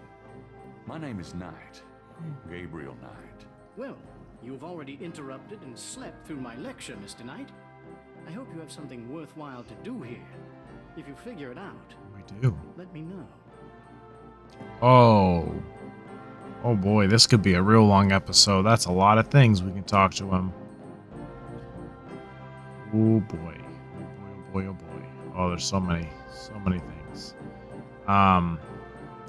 My name is Knight. Gabriel Knight. Well, you've already interrupted and slept through my lecture, Mr. Knight. I hope you have something worthwhile to do here. If you figure it out, we do. Let me know. Oh boy, this could be a real long episode. That's a lot of things we can talk to him. Oh boy. Oh boy. Oh, there's so many things. All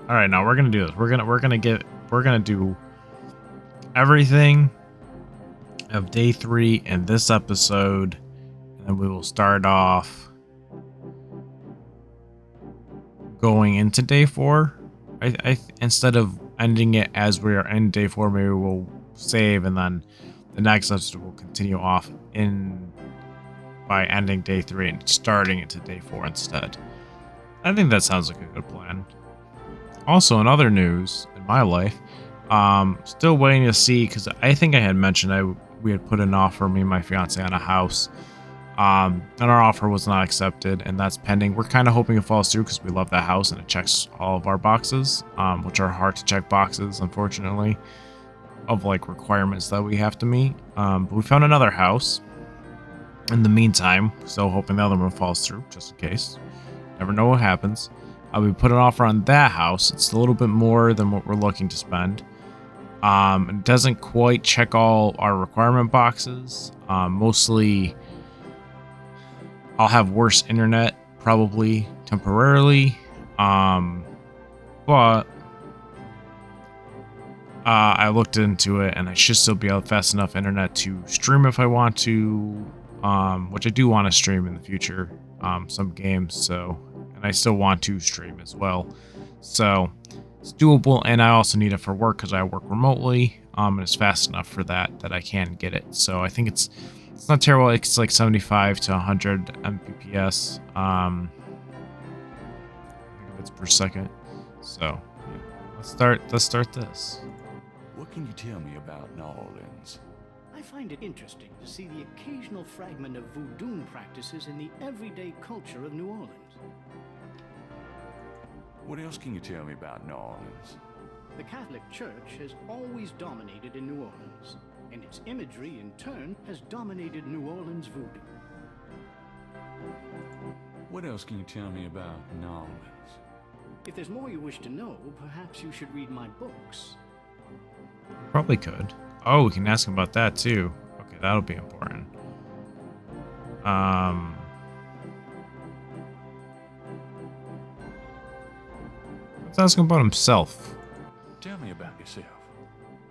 right, now we're gonna do this. We're gonna do everything of day 3 in this episode, and then we will start off going into day 4. I instead of ending it as we are in day 4, maybe we'll save and then the next episode will continue off by ending day 3 and starting into day 4 instead. I think that sounds like a good plan. Also, in other news in my life, still waiting to see, because I think I had mentioned we had put an offer, me and my fiance, on a house. And our offer was not accepted, and that's pending. We're kind of hoping it falls through because we love that house and it checks all of our boxes, which are hard to check boxes, unfortunately, of like requirements that we have to meet. But we found another house. In the meantime, still hoping the other one falls through, just in case. Never know what happens. We put an offer on that house. It's a little bit more than what we're looking to spend. It doesn't quite check all our requirement boxes. Mostly, I'll have worse internet, probably temporarily. But I looked into it, and I should still be able to fast enough internet to stream if I want to, which I do want to stream in the future, some games. So, and I still want to stream as well. So it's doable, and I also need it for work because I work remotely. and it's fast enough for that I can get it. So I think it's not terrible. It's like 75 to 100 Mbps. I think it's per second. So let's start this. What can you tell me about New Orleans? I find it interesting to see the occasional fragment of voodoo practices in the everyday culture of New Orleans. What else can you tell me about New Orleans? The Catholic Church has always dominated in New Orleans, and its imagery, in turn, has dominated New Orleans voodoo. What else can you tell me about New Orleans? If there's more you wish to know, perhaps you should read my books. Probably could. Oh, we can ask him about that too. Okay, that'll be important. Let's ask him about himself. Tell me about yourself.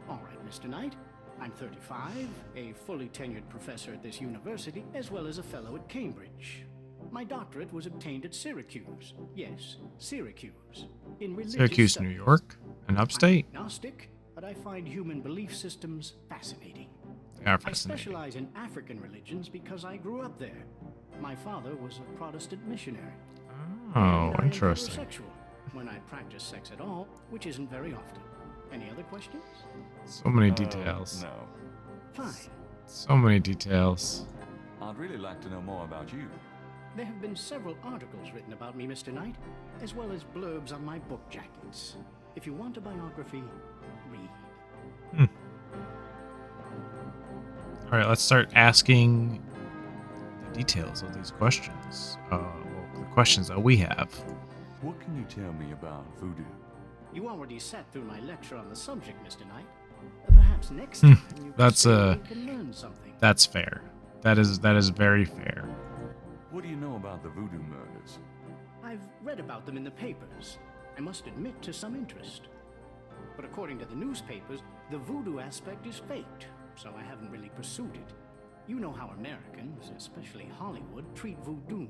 All right, Mr. Knight. I'm 35, a fully tenured professor at this university, as well as a fellow at Cambridge. My doctorate was obtained at Syracuse. Yes, Syracuse. In religious Syracuse, New studies. York? An upstate? I'm agnostic, but I find human belief systems fascinating. They are I fascinating. specialize in African religions because I grew up there. My father was a Protestant missionary. Oh, And I am interesting. heterosexual when I practice sex at all, which isn't very often. Any other questions? So many details. No. Fine. So many details. I'd really like to know more about you. There have been several articles written about me, Mr. Knight, as well as blurbs on my book jackets. If you want a biography, read. All right, let's start asking the details of these questions. Well, the questions that we have. What can you tell me about voodoo? You already sat through my lecture on the subject, Mr. Knight. Perhaps next time you can That's stay and learn something. That's fair. That is very fair. What do you know about the voodoo murders? I've read about them in the papers. I must admit to some interest. But according to the newspapers, the voodoo aspect is faked, so I haven't really pursued it. You know how Americans, especially Hollywood, treat voodoo.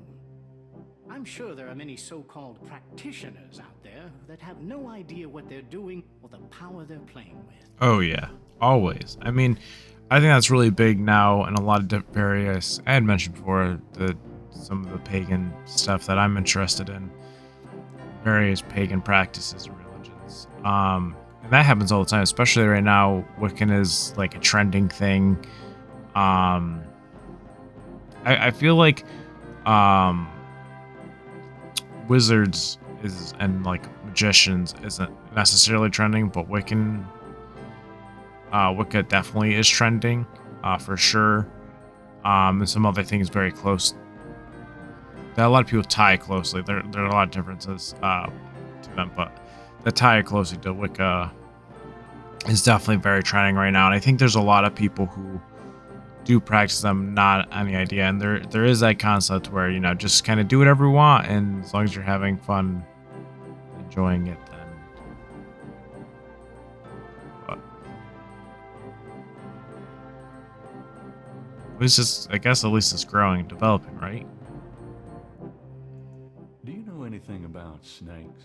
I'm sure there are many so-called practitioners out there that have no idea what they're doing or the power they're playing with. Oh yeah, always. I mean, I think that's really big now in a lot of various. I had mentioned before some of the pagan stuff that I'm interested in, various pagan practices and religions. And that happens all the time, especially right now. Wiccan is like a trending thing. I feel like wizards and like magicians isn't necessarily trending, but Wicca definitely is trending, for sure. And some other things very close that a lot of people tie closely. There are a lot of differences to them, but the tie closely to Wicca is definitely very trending right now. And I think there's a lot of people who do practice them, not any idea. And there is that concept where, you know, just kind of do whatever you want, and as long as you're having fun, enjoying it, then. But at least it's, I guess, at least it's growing and developing, right? Do you know anything about snakes?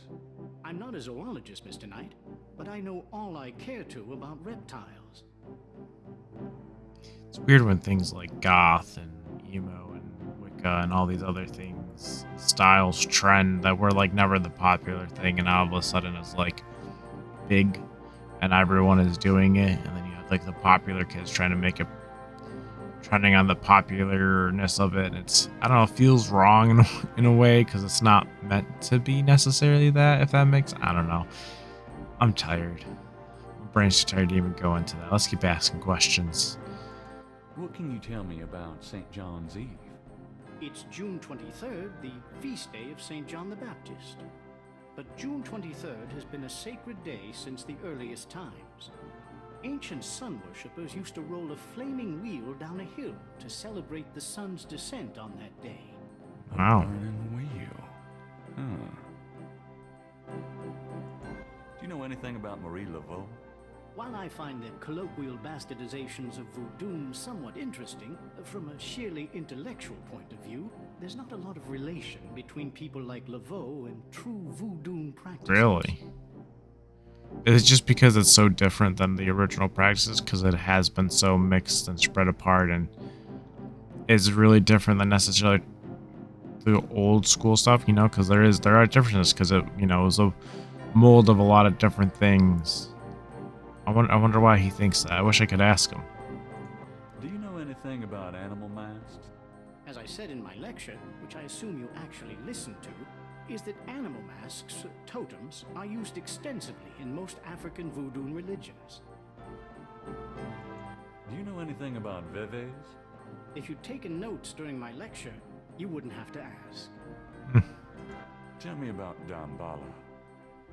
I'm not a zoologist, Mr. Knight, but I know all I care to about reptiles. It's weird when things like goth and emo and Wicca and all these other things, styles trend that were like never the popular thing, and all of a sudden it's like big and everyone is doing it, and then you have like the popular kids trying to make it trending on the popularness of it. And it's, I don't know, it feels wrong in a way because it's not meant to be necessarily that, if that makes, I don't know. I'm tired. My brain's too tired to even go into that. Let's keep asking questions. What can you tell me about St. John's Eve? It's June 23rd, the feast day of St. John the Baptist. But June 23rd has been a sacred day since the earliest times. Ancient sun worshippers used to roll a flaming wheel down a hill to celebrate the sun's descent on that day. Wow. A burning wheel. Huh. Do you know anything about Marie Laveau? While I find the colloquial bastardizations of voodoo somewhat interesting, from a sheerly intellectual point of view, there's not a lot of relation between people like Laveau and true voodoo practices. Really? It's just because it's so different than the original practices, because it has been so mixed and spread apart, and is really different than necessarily the old school stuff, you know, because there are differences, because it, you know, it was a mold of a lot of different things. I wonder why he thinks that. I wish I could ask him. Do you know anything about animal masks? As I said in my lecture, which I assume you actually listened to, is that animal masks, totems, are used extensively in most African voodoo religions. Do you know anything about veves? If you'd taken notes during my lecture, you wouldn't have to ask. Tell me about Damballa.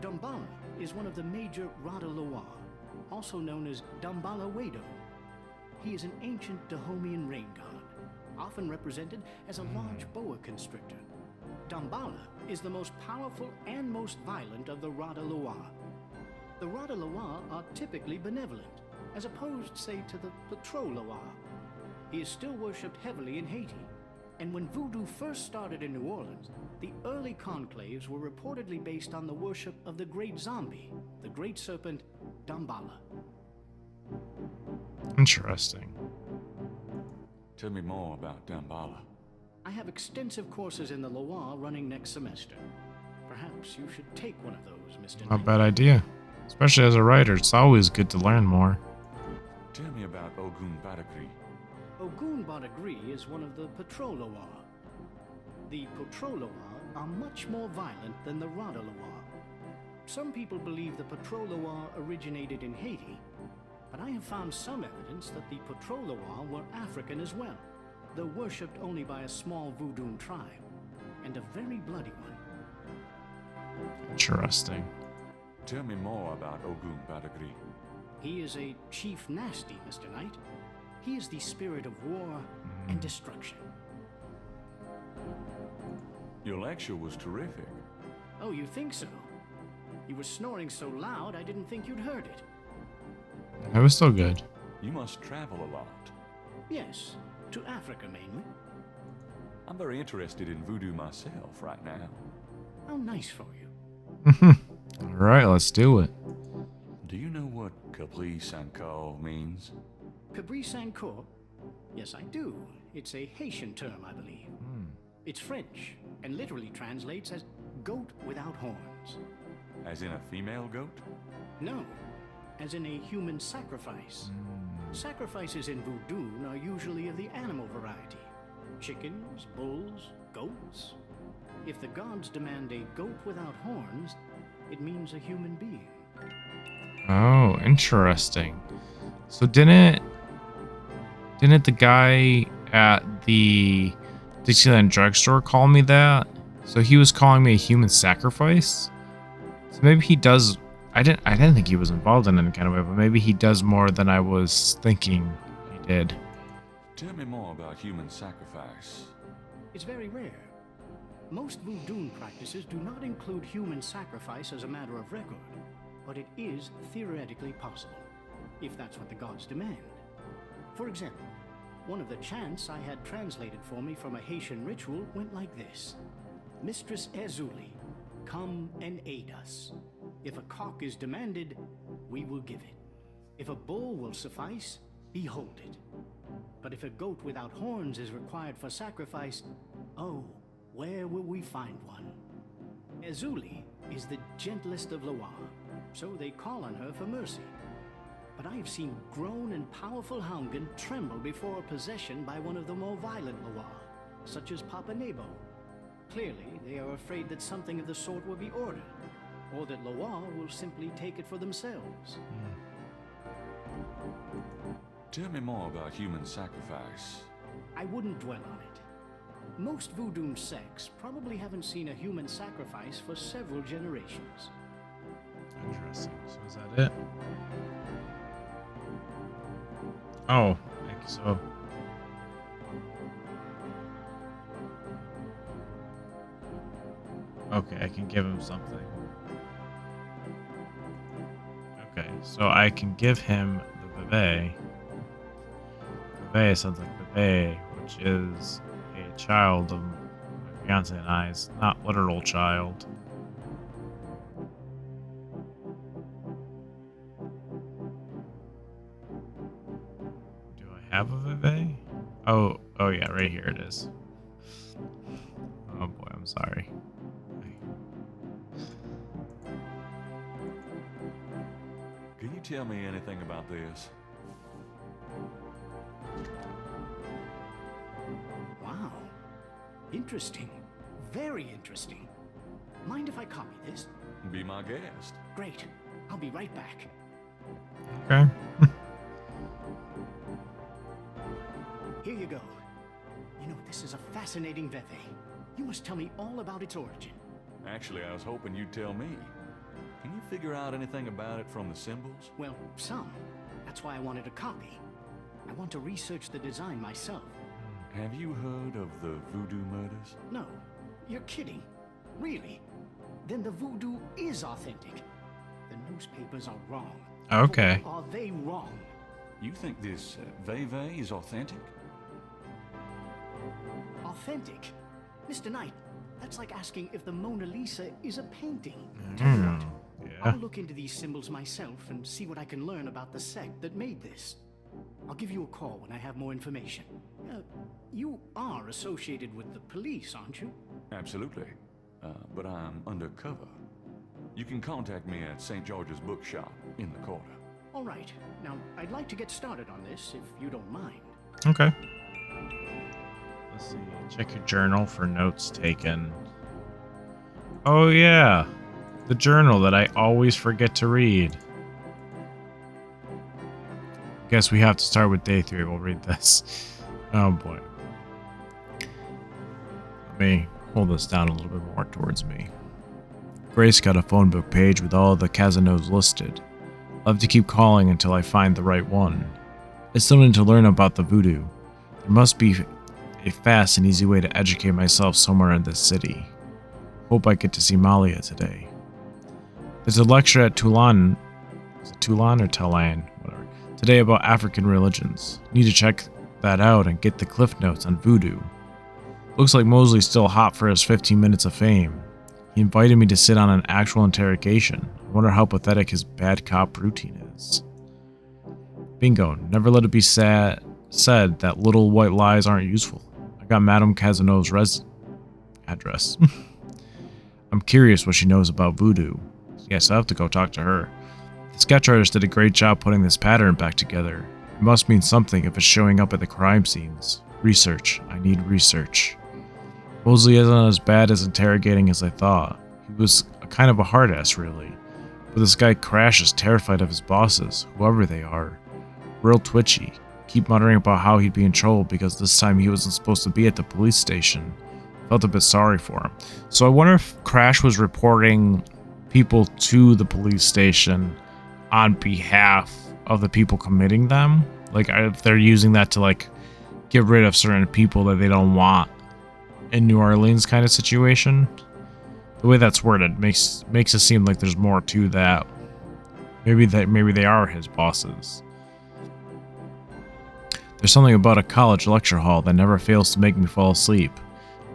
Damballa is one of the major Rada Loa, also known as Damballa Wado. He is an ancient Dahomian rain god, often represented as a large boa constrictor. Damballa is the most powerful and most violent of the Rada Loa. The Rada Loa are typically benevolent, as opposed, say, to the Patro Loa. He is still worshipped heavily in Haiti, and when voodoo first started in New Orleans, the early conclaves were reportedly based on the worship of the great zombie, the great serpent Damballa. Interesting. Tell me more about Damballa. I have extensive courses in the Loa running next semester. Perhaps you should take one of those, Mr. Not a Knight. bad idea. Especially as a writer, it's always good to learn more. Tell me about Ogun Badagri. Ogun Badagri is one of the Patroloa. The Patroloa are much more violent than the Radaloa. Some people believe the Patroloa originated in Haiti, but I have found some evidence that the Patroloa were African as well, though worshipped only by a small voodoo tribe, and a very bloody one. Interesting. Tell me more about Ogun Badagri. He is a chief nasty, Mr. Knight. He is the spirit of war and destruction. Your lecture was terrific. Oh, you think so? You were snoring so loud I didn't think you'd heard it. It was still good. You must travel a lot. Yes, to Africa mainly. I'm very interested in voodoo myself right now. How nice for you. Alright, let's do it. Do you know what Capri Sanko means? Cabri Sancourt? Yes, I do. It's a Haitian term, I believe. It's French, and literally translates as goat without horns. As in a female goat? No, as in a human sacrifice. Sacrifices in voodoo are usually of the animal variety. Chickens, bulls, goats. If the gods demand a goat without horns, it means a human being. Oh, interesting. So didn't the guy at the Dixieland drugstore call me that? So he was calling me a human sacrifice? So maybe he does. I didn't think he was involved in any kind of way, but maybe he does more than I was thinking he did. Tell me more about human sacrifice. It's very rare. Most voodoo practices do not include human sacrifice as a matter of record, but it is theoretically possible, if that's what the gods demand. For example, one of the chants I had translated for me from a Haitian ritual went like this. Mistress Ezuli, come and aid us. If a cock is demanded, we will give it. If a bull will suffice, behold it. But if a goat without horns is required for sacrifice, oh, where will we find one? Ezuli is the gentlest of Loa, so they call on her for mercy. But I have seen grown and powerful Houngan tremble before a possession by one of the more violent Loa, such as Papa Nebo. Clearly, they are afraid that something of the sort will be ordered, or that Loa will simply take it for themselves. Tell me more about human sacrifice. I wouldn't dwell on it. Most voodoo sects probably haven't seen a human sacrifice for several generations. Interesting. So is that it? Oh, thank you. So. Okay, I can give him something. Okay, so I can give him the bebe. Bebe sounds like bebe, which is a child of my fiance and I's, not literal child. have a Veve? Oh yeah, right here it is. Oh boy, I'm sorry. Can you tell me anything about this? Wow. Interesting. Very interesting. Mind if I copy this? Be my guest. Great. I'll be right back. Okay. Here you go. You know, this is a fascinating Veve. You must tell me all about its origin. Actually, I was hoping you'd tell me. Can you figure out anything about it from the symbols? Well, some. That's why I wanted a copy. I want to research the design myself. Have you heard of the voodoo murders? No. You're kidding. Really? Then the voodoo is authentic. The newspapers are wrong. Okay. Or are they wrong? You think this Veve is authentic? Authentic? Mr. Knight, that's like asking if the Mona Lisa is a painting. Tell you what, I'll look into these symbols myself and see what I can learn about the sect that made this. I'll give you a call when I have more information. You are associated with the police, aren't you? Absolutely. But I'm undercover. You can contact me at St. George's Bookshop in the quarter. All right. Now, I'd like to get started on this, if you don't mind. Okay. Let's see. Check your journal for notes taken. Oh, yeah. The journal that I always forget to read. Guess we have to start with day 3. We'll read this. Oh, boy. Let me hold this down a little bit more towards me. Grace got a phone book page with all of the casinos listed. I'll have to keep calling until I find the right one. I still need to learn about the voodoo. There must be a fast and easy way to educate myself somewhere in this city. Hope I get to see Malia today. There's a lecture at Toulon. Is it Toulon or Talan? Whatever. Today about African religions. Need to check that out and get the cliff notes on voodoo. Looks like Mosley's still hot for his 15 minutes of fame. He invited me to sit on an actual interrogation. I wonder how pathetic his bad cop routine is. Bingo. Never let it be said that little white lies aren't useful. I got Madame Casanova address. I'm curious what she knows about voodoo. Yes, I have to go talk to her. The sketch artist did a great job putting this pattern back together. It must mean something if it's showing up at the crime scenes. Research. I need research. Mosley isn't as bad as interrogating as I thought. He was kind of a hard-ass, really. But this guy Crash is terrified of his bosses, whoever they are. Real twitchy. Keep muttering about how he'd be in trouble because this time he wasn't supposed to be at the police station. Felt a bit sorry for him. So I wonder if Crash was reporting people to the police station on behalf of the people committing them. Like, if they're using that to, like, get rid of certain people that they don't want in New Orleans kind of situation. The way that's worded makes it seem like there's more to that. Maybe they are his bosses. There's something about a college lecture hall that never fails to make me fall asleep.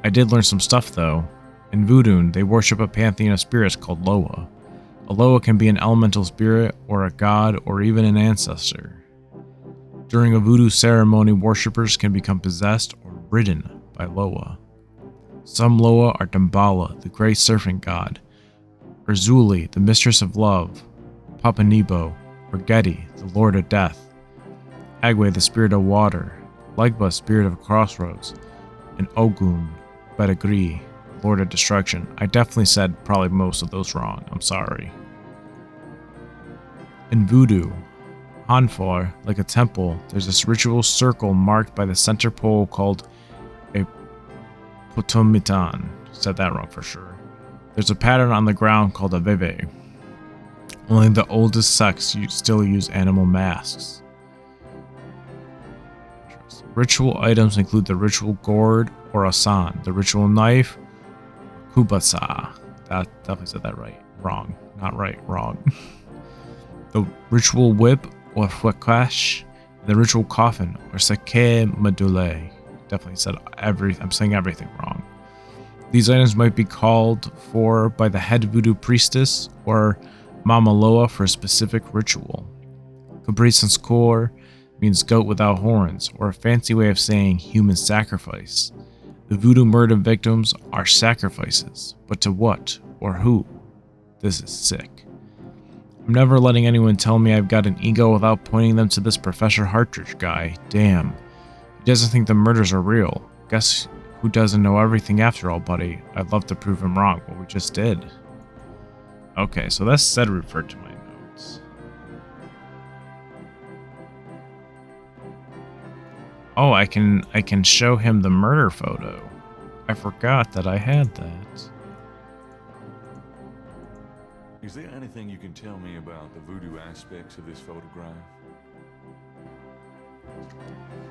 I did learn some stuff though. In Voodoo, they worship a pantheon of spirits called Loa. A Loa can be an elemental spirit, or a god, or even an ancestor. During a voodoo ceremony, worshippers can become possessed or ridden by Loa. Some Loa are Dambala, the great serpent god, Urzuli, the mistress of love, Papanibo, or Gedi, the lord of death, Agwe, the spirit of water, Legba, spirit of crossroads, and Ogun, Bedagri, lord of destruction. I definitely said probably most of those wrong. I'm sorry. In Voodoo, Hanfor, like a temple, there's this ritual circle marked by the center pole called a Potomitan. Said that wrong for sure. There's a pattern on the ground called a Veve. Only the oldest sects still use animal masks. Ritual items include the ritual gourd or asan, the ritual knife, kubasa. That definitely said that right. Wrong. Not right. Wrong. The ritual whip or fuekash, the ritual coffin or sake madule. Definitely said I'm saying everything wrong. These items might be called for by the head voodoo priestess or Mama Loa for a specific ritual. Caprice and Score, means goat without horns, or a fancy way of saying human sacrifice. The voodoo murder victims are sacrifices, but to what or who? This is sick. I'm never letting anyone tell me I've got an ego without pointing them to this Professor Hartridge guy. Damn. He doesn't think the murders are real. Guess who doesn't know everything after all, buddy? I'd love to prove him wrong, but we just did. Okay, so that said referred to my notes. Oh, I can show him the murder photo. I forgot that I had that. Is there anything you can tell me about the voodoo aspects of this photograph?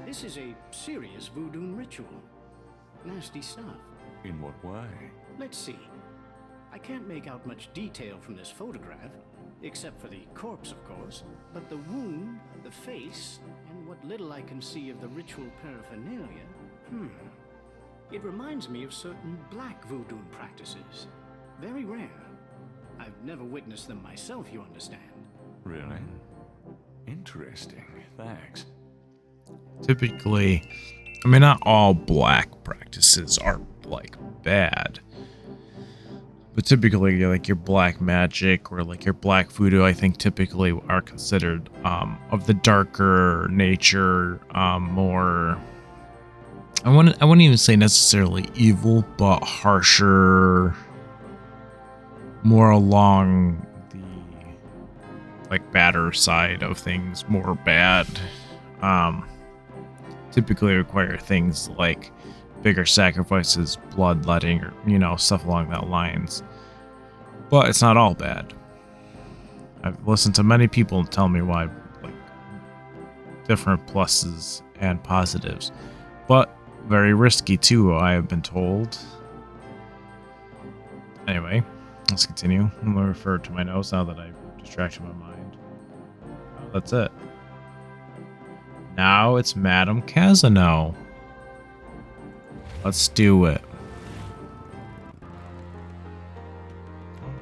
This is a serious voodoo ritual. Nasty stuff. In what way? Let's see. I can't make out much detail from this photograph, except for the corpse, of course, but the wound, the face, and what little I can see of the ritual paraphernalia, it reminds me of certain black voodoo practices. Very rare. I've never witnessed them myself, you understand. Really? Interesting. Thanks. Typically, I mean, not all black practices are, like, bad. But typically, like, your black magic or, like, your black voodoo, I think typically are considered of the darker nature, more... I wouldn't even say necessarily evil, but harsher, more along the, like, badder side of things, more bad. Typically require things like bigger sacrifices, bloodletting, or, you know, stuff along that lines. But it's not all bad. I've listened to many people tell me why, like, different pluses and positives. But very risky too, I have been told. Anyway, let's continue. I'm going to refer to my notes now that I've distracted my mind. Oh, that's it. Now it's Madame Casino. Let's do it.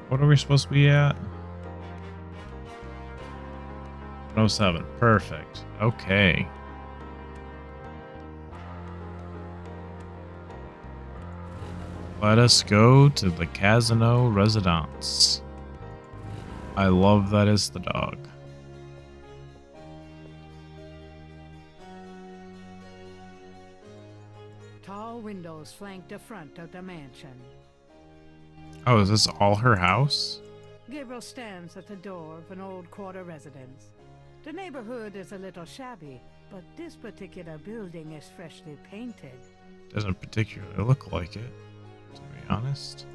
What are we supposed to be at? 107. Perfect. Okay. Let us go to the Casino Residence. I love that it's the dog. Tall windows flank the front of the mansion. Oh, is this all her house? Gabriel stands at the door of an old quarter residence. The neighborhood is a little shabby, but this particular building is freshly painted. Doesn't particularly look like it, to be honest.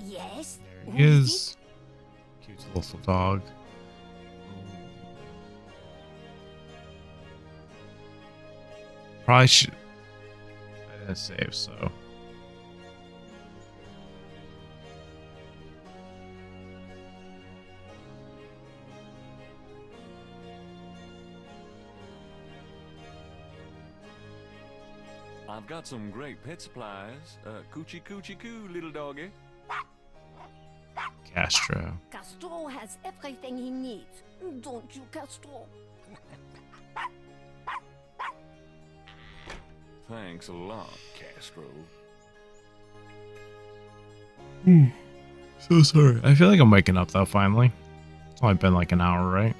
Yes? There he is. Cute little dog. Probably should. I didn't save, so. I've got some great pet supplies. Coochie coochie coo, little doggy. Castro. Castro has everything he needs. Don't you, Castro? Thanks a lot, Castro. So sorry. I feel like I'm waking up though, finally. It's only been like an hour, right?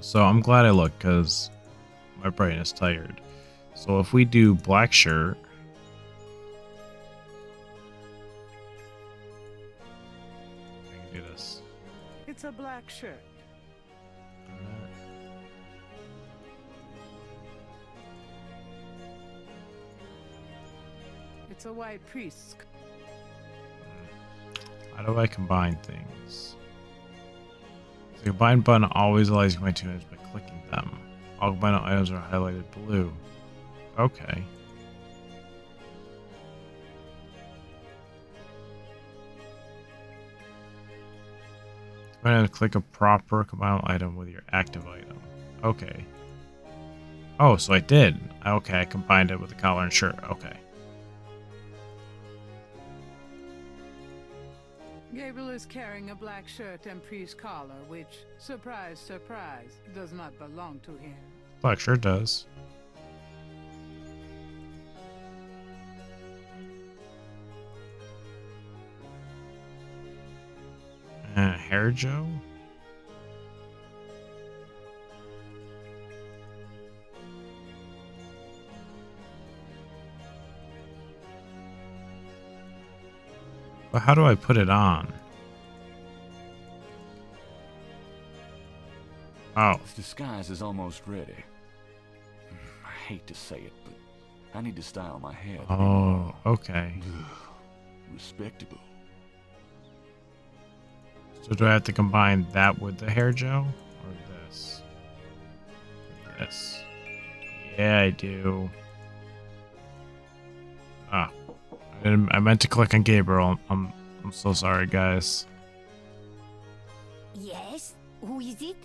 So I'm glad I looked because my brain is tired. So if we do black shirt. I can do this. It's a black shirt. It's a white priest. How do I combine things? The combine button always allows you to combine two items by clicking them. All combined items are highlighted blue. Okay. I'm going to click a proper combined item with your active item. Okay. Oh, so I did. Okay, I combined it with the collar and shirt. Okay. Gabriel is carrying a black shirt and priest collar, which, surprise, surprise, does not belong to him. Black shirt does. Hair Joe? But how do I put it on? Oh. This disguise is almost ready. I hate to say it, but I need to style my hair. Oh, okay. Respectable. So do I have to combine that with the hair gel? Or this? This. Yeah, I do. Ah. I meant to click on Gabriel. I'm so sorry, guys. Yes? Who is it?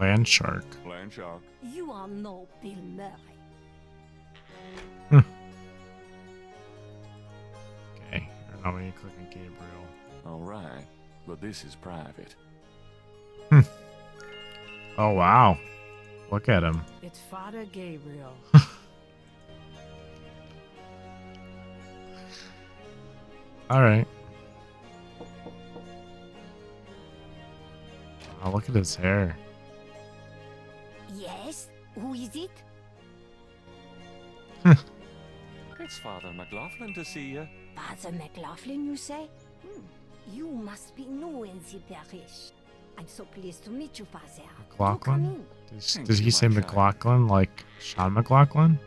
Land shark. Land shark. You are no Bill Murray. Okay. Now we need to click on Gabriel. Alright, but this is private. Oh, wow. Look at him. It's Father Gabriel. Alright. Oh, look at his hair. Yes? Who is it? It's Father McLaughlin to see you. Father McLaughlin, you say? You must be new in the parish. I'm so pleased to meet you, Father. McLaughlin? Does he say McLaughlin like Sean McLaughlin?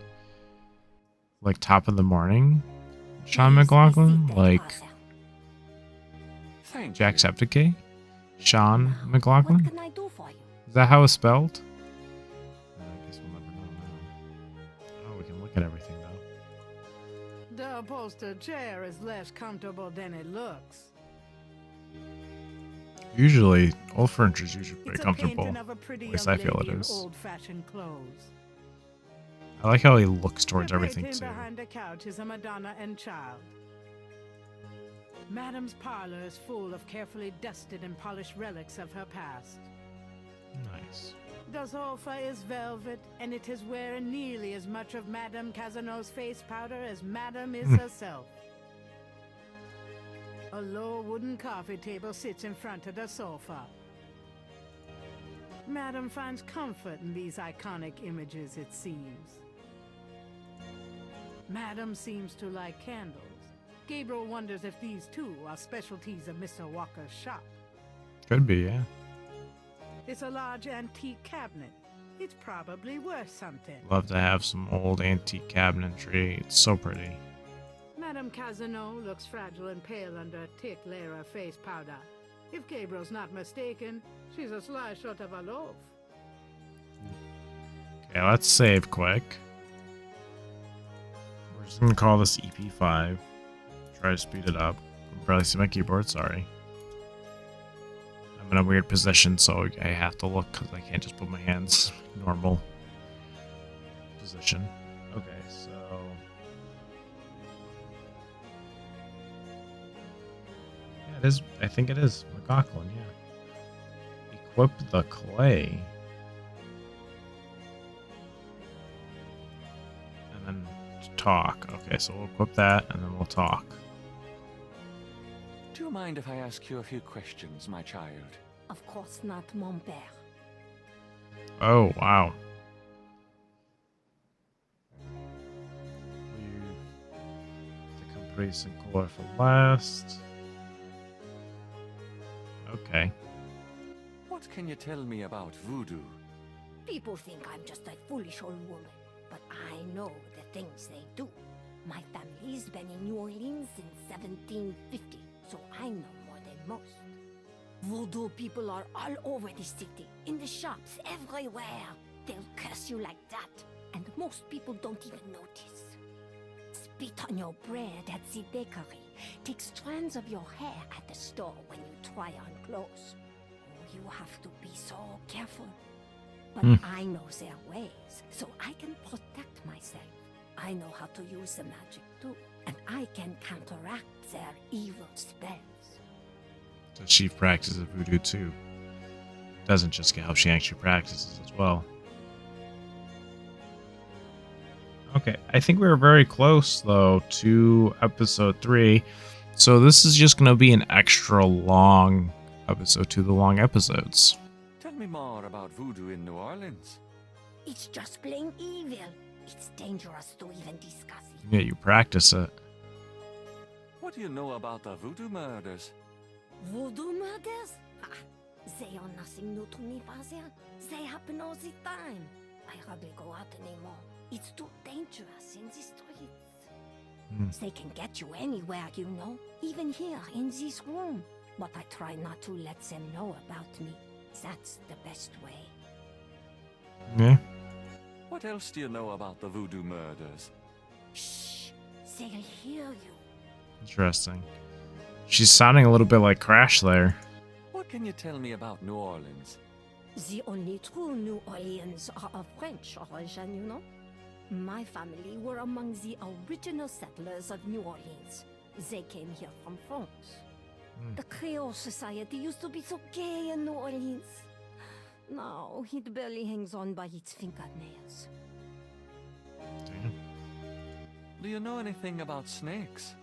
Like top of the morning? Sean McLaughlin? Like Jacksepticeye? Sean McLaughlin? What can I do for you? Is that how it's spelled? I guess we'll never know now. Oh, we can look at everything though. The upholstered chair is less comfortable than it looks. Usually, old furniture is usually pretty It's a comfortable. painting of a pretty At least young I feel lady it in is. old-fashioned clothes. I like how he looks towards The everything painting too. behind the couch is a Madonna and Child. Madame's parlor is full of carefully dusted and polished relics of her past. Nice. The sofa is velvet, and it is wearing nearly as much of Madame Casanova face powder as Madame is herself. A low wooden coffee table sits in front of the sofa. Madame finds comfort in these iconic images, it seems. Madame seems to like candles. Gabriel wonders if these too are specialties of Mr. Walker's shop. Could be, yeah. It's a large antique cabinet. It's probably worth something. Love to have some old antique cabinetry. It's so pretty. Madame Casanova looks fragile and pale under a thick layer of face powder. If Gabriel's not mistaken, she's a slice short of a loaf. Okay, let's save quick. We're just gonna call this EP5. Try to speed it up. I can barely see my keyboard, sorry. I'm in a weird position, so I have to look because I can't just put my hands normal position. Okay, so yeah, it is. I think it is McLaughlin. Yeah. Equip the clay, and then talk. Okay, so we'll equip that, and then we'll talk. Do you mind if I ask you a few questions, my child? Of course not, mon père. Oh, wow. Leave the caprice and color for last. Okay. What can you tell me about voodoo? People think I'm just a foolish old woman, but I know the things they do. My family's been in New Orleans since 1750, so I know more than most. Voodoo people are all over the city, in the shops, everywhere. They'll curse you like that, and most people don't even notice. Spit on your bread at the bakery. Take strands of your hair at the store when you try on clothes. you have to be so careful. But Hmm. I know their ways, so I can protect myself. I know how to use the magic too, and I can counteract their evil spells. So she practices voodoo too. Doesn't just get help, she actually practices as well. Okay, I think we were very close though to episode 3. So this is just going to be an extra long episode to the long episodes. Tell me more about voodoo in New Orleans. It's just plain evil. It's dangerous to even discuss it. Yeah, you practice it. What do you know about the voodoo murders? Voodoo murders? Ah, they are nothing new to me, Father. They happen all the time. I hardly go out anymore. It's too dangerous in the streets. They can get you anywhere, you know, even here in this room. But I try not to let them know about me. That's the best way. Yeah. What else do you know about the voodoo murders? Shh, they'll hear you. Interesting. She's sounding a little bit like Crash there. What can you tell me about New Orleans? The only true New Orleans are of French origin, you know. My family were among the original settlers of New Orleans. They came here from France. The Creole society used to be so gay in New Orleans. Now it barely hangs on by its fingernails. Do you know anything about snakes?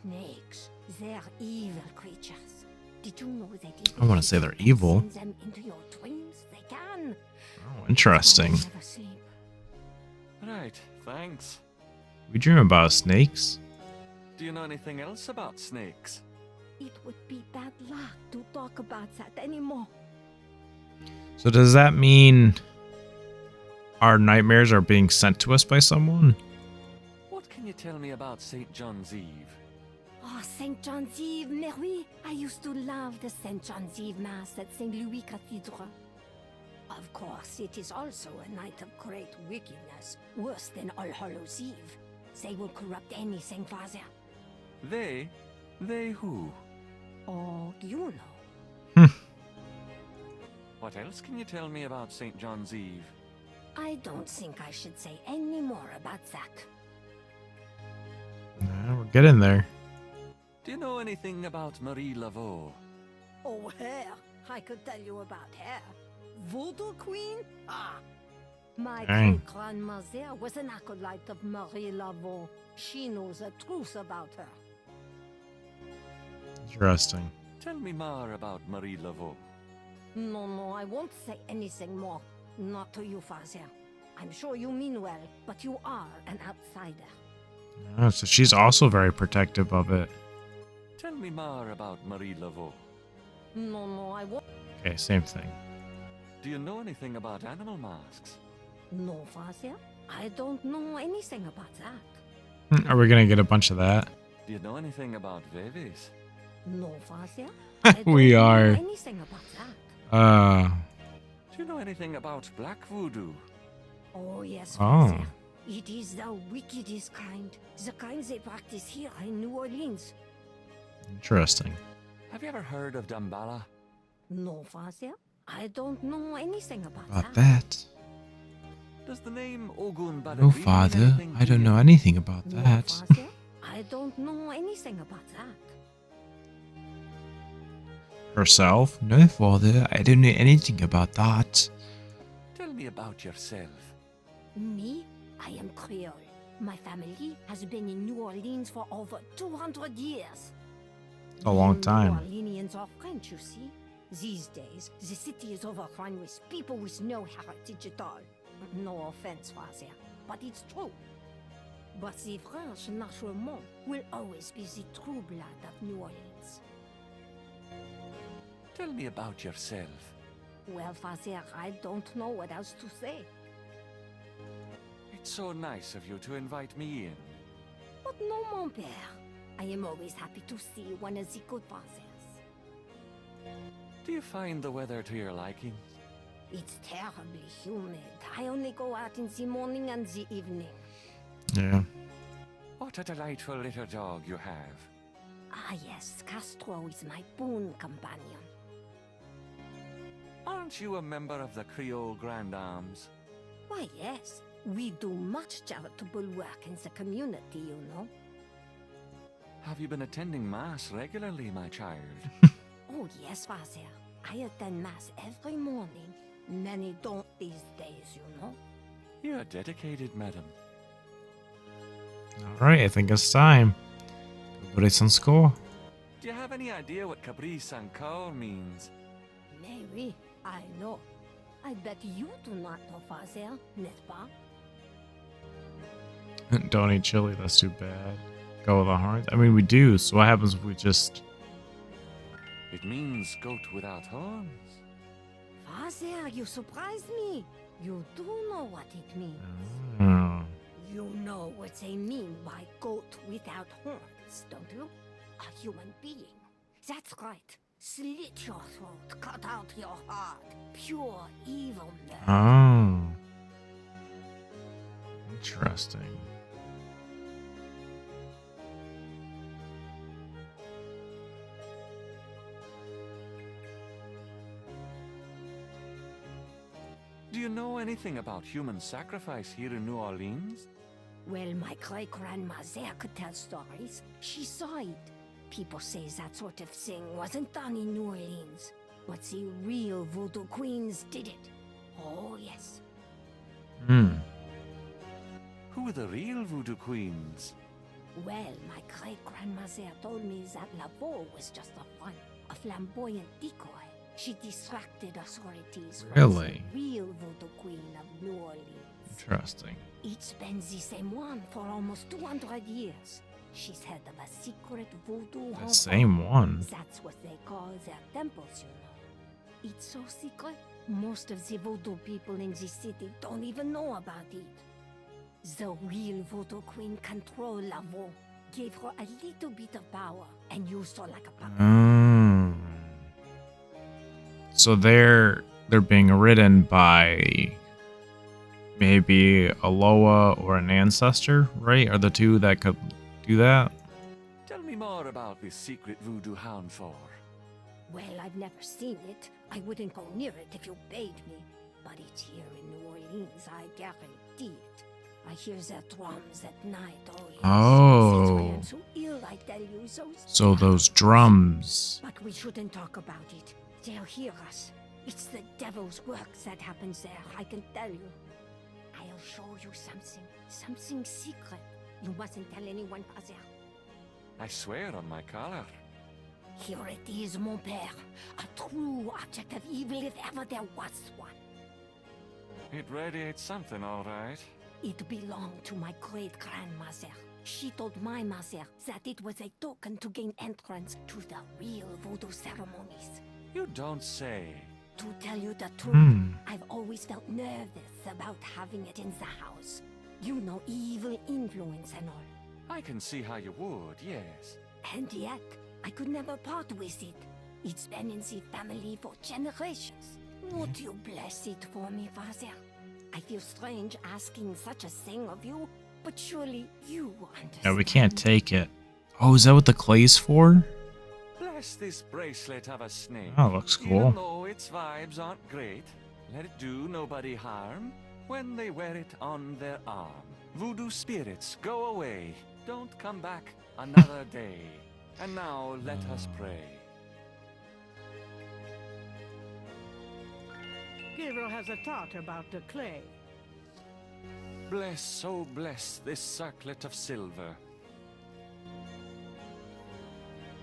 Snakes, they're evil creatures. Did you know that if I want to say they're evil. send them into your dreams, they can? Oh, interesting. Never sleep. Right, thanks. We dream about snakes. Do you know anything else about snakes? It would be bad luck to talk about that anymore. So does that mean our nightmares are being sent to us by someone? What can you tell me about St. John's Eve? Oh, St. John's Eve, Mary. I used to love the St. John's Eve Mass at St. Louis Cathedral. Of course, it is also a night of great wickedness, worse than All Hallows Eve. They will corrupt anything, Father. They? They who? Oh, you know. What else can you tell me about St. John's Eve? I don't think I should say any more about that. Yeah, we're getting there. Do you know anything about Marie Laveau? Oh, her. I could tell you about her. Voodoo Queen? Ah. My Dang. great-grandmother was an acolyte of Marie Laveau. She knows the truth about her. Interesting. Tell me more about Marie Laveau. No, I won't say anything more. Not to you, Father. I'm sure you mean well, but you are an outsider. Oh, so she's also very protective of it. Tell me more about Marie Laveau. No, I won't. Okay, same thing. Do you know anything about animal masks? No, Father. I don't know anything about that. Are we gonna get a bunch of that? Do you know anything about Veves? No, Father. I We don't are. know anything about that. Do you know anything about black voodoo? Oh, yes, Oh. Father. It is the wickedest kind. The kind they practice here in New Orleans. Interesting. Have you ever heard of Damballa? No, Father. I don't know anything about About that. that. Does the name Ogun Badagri No, mean Father. anything I to don't you? know anything about No, that. Father. I don't know anything about that. Herself? No, Father. I don't know anything about that. Tell me about yourself. Me? I am Creole. My family has been in New Orleans for over 200 years. A long You time. New Orleanians are French, you see. These days, the city is overrun with people with no heritage at all. No offense, Father, but it's true. But the French, naturellement, will always be the true blood of New Orleans. Tell me about yourself. Well, Father, I don't know what else to say. It's so nice of you to invite me in. But no, mon père. I am always happy to see one of the good fathers. Do you find the weather to your liking? It's terribly humid. I only go out in the morning and the evening. Yeah. What a delightful little dog you have. Ah yes, Castro is my boon companion. Aren't you a member of the Creole Grand Arms? Why, yes. We do much charitable work in the community, you know. Have you been attending Mass regularly, my child? Oh, yes, Father. I attend Mass every morning. Many don't these days, you know. You're dedicated, madam. Alright, I think it's time. Caprice en school. Do you have any idea what caprice encore means? Maybe. I know. I bet you do not know, Father, n'est-ce pas? Don't eat chili, that's too bad. Go with the horns? I mean, we do, so what happens if we just... It means goat without horns. Father, you surprised me. You do know what it means. Oh. You know what they mean by goat without horns, don't you? A human being. That's right. Slit your throat, cut out your heart. Pure evil murder. Oh. Interesting. Do you know anything about human sacrifice here in New Orleans? Well, my great-grandmother could tell stories. She saw it. People say that sort of thing wasn't done in New Orleans, but the real voodoo queens did it. Oh, yes. Hmm. Who are the real voodoo queens? Well, my great-grandmother told me that Laveau was just a front, a flamboyant decoy. She distracted authorities from Really? the real voodoo queen of New Orleans. Interesting. It's been the same one for almost 200 years. She's head of a secret voodoo The home. same one? That's what they call their temples, you know. It's so secret, most of the voodoo people in the city don't even know about it. The real voodoo queen controlled Laveau, gave her a little bit of power, and used her like a puppet. Mm. So they're being ridden by maybe a Loa or an ancestor, right? Are the two that could do that? Tell me more about this secret voodoo hound for. Well, I've never seen it. I wouldn't go near it if you bade me. But it's here in New Orleans, I guarantee it. I hear their drums at night, oh yes. Oh. That's why I'm so ill, I tell you. So those drums. But we shouldn't talk about it. They'll hear us. It's the devil's work that happens there, I can tell you. I'll show you something secret. You mustn't tell anyone, Father. I swear on my collar. Here it is, mon père. A true object of evil if ever there was one. It radiates something, all right. It belonged to my great-grandmother. She told my mother that it was a token to gain entrance to the real voodoo ceremonies. You don't say. To tell you the truth, I've always felt nervous about having it in the house. You know, evil influence and all. I can see how you would, yes. And yet, I could never part with it. It's been in the family for generations. Would you bless it for me, Father? I feel strange asking such a thing of you, but surely you understand. No, we can't take it. Oh, is that what the clay's for? Bless this bracelet of a snake. Oh, looks cool. Even though its vibes aren't great, let it do nobody harm when they wear it on their arm. Voodoo spirits, go away. Don't come back another day. And now let us pray. Gabriel has a thought about the clay. Bless, oh bless this circlet of silver.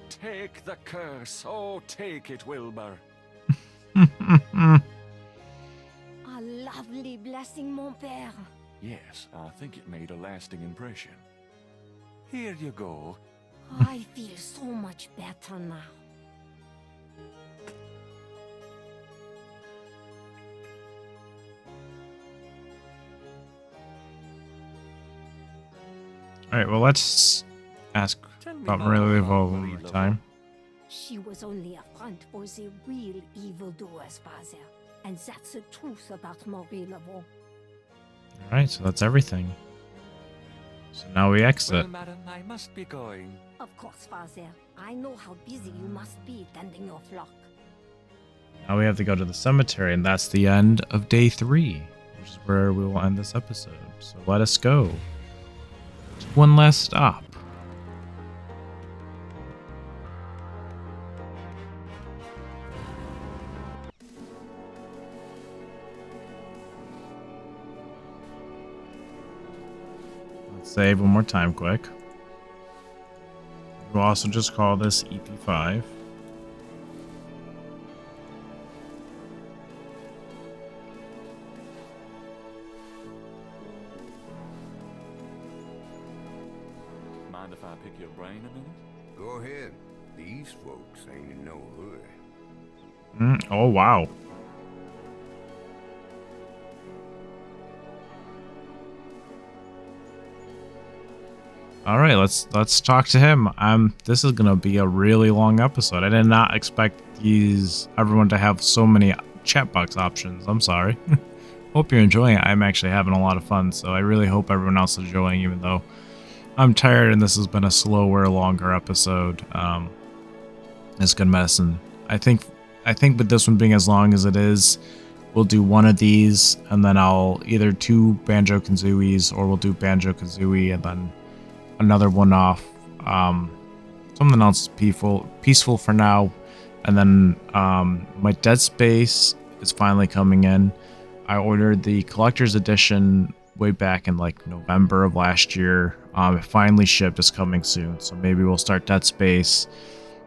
Take the curse, oh take it, Wilbur. A lovely blessing, mon père. Yes, I think it made a lasting impression. Here you go. I feel so much better now. Alright, well, let's ask about Marie Laveau one more time. She was only a front for the real evildoers, Father. And that's the truth about Marie Laveau. Alright, so that's everything. So now we exit. Well, madam, I must be going. Of course, Father. I know how busy you must be tending your flock. Now we have to go to the cemetery, and that's the end of day 3, which is where we will end this episode. So let us go. One last stop. Let's save one more time quick. We'll also just call this EP5. Mind if I pick your brain a minute? Go ahead. These folks ain't in no hurry. Oh, wow. All right, let's talk to him. This is gonna be a really long episode. I did not expect everyone to have so many chat box options. I'm sorry. Hope you're enjoying it. I'm actually having a lot of fun, so I really hope everyone else is enjoying, even though I'm tired and this has been a slower, longer episode. It's good medicine. I think with this one being as long as it is, we'll do one of these, and then I'll either 2 Banjo-Kazooies, or we'll do Banjo-Kazooie and then another one off. Something else peaceful for now. And then my Dead Space is finally coming in. I ordered the collector's edition way back in like November of last year. It finally shipped. It's coming soon, so maybe we'll start Dead Space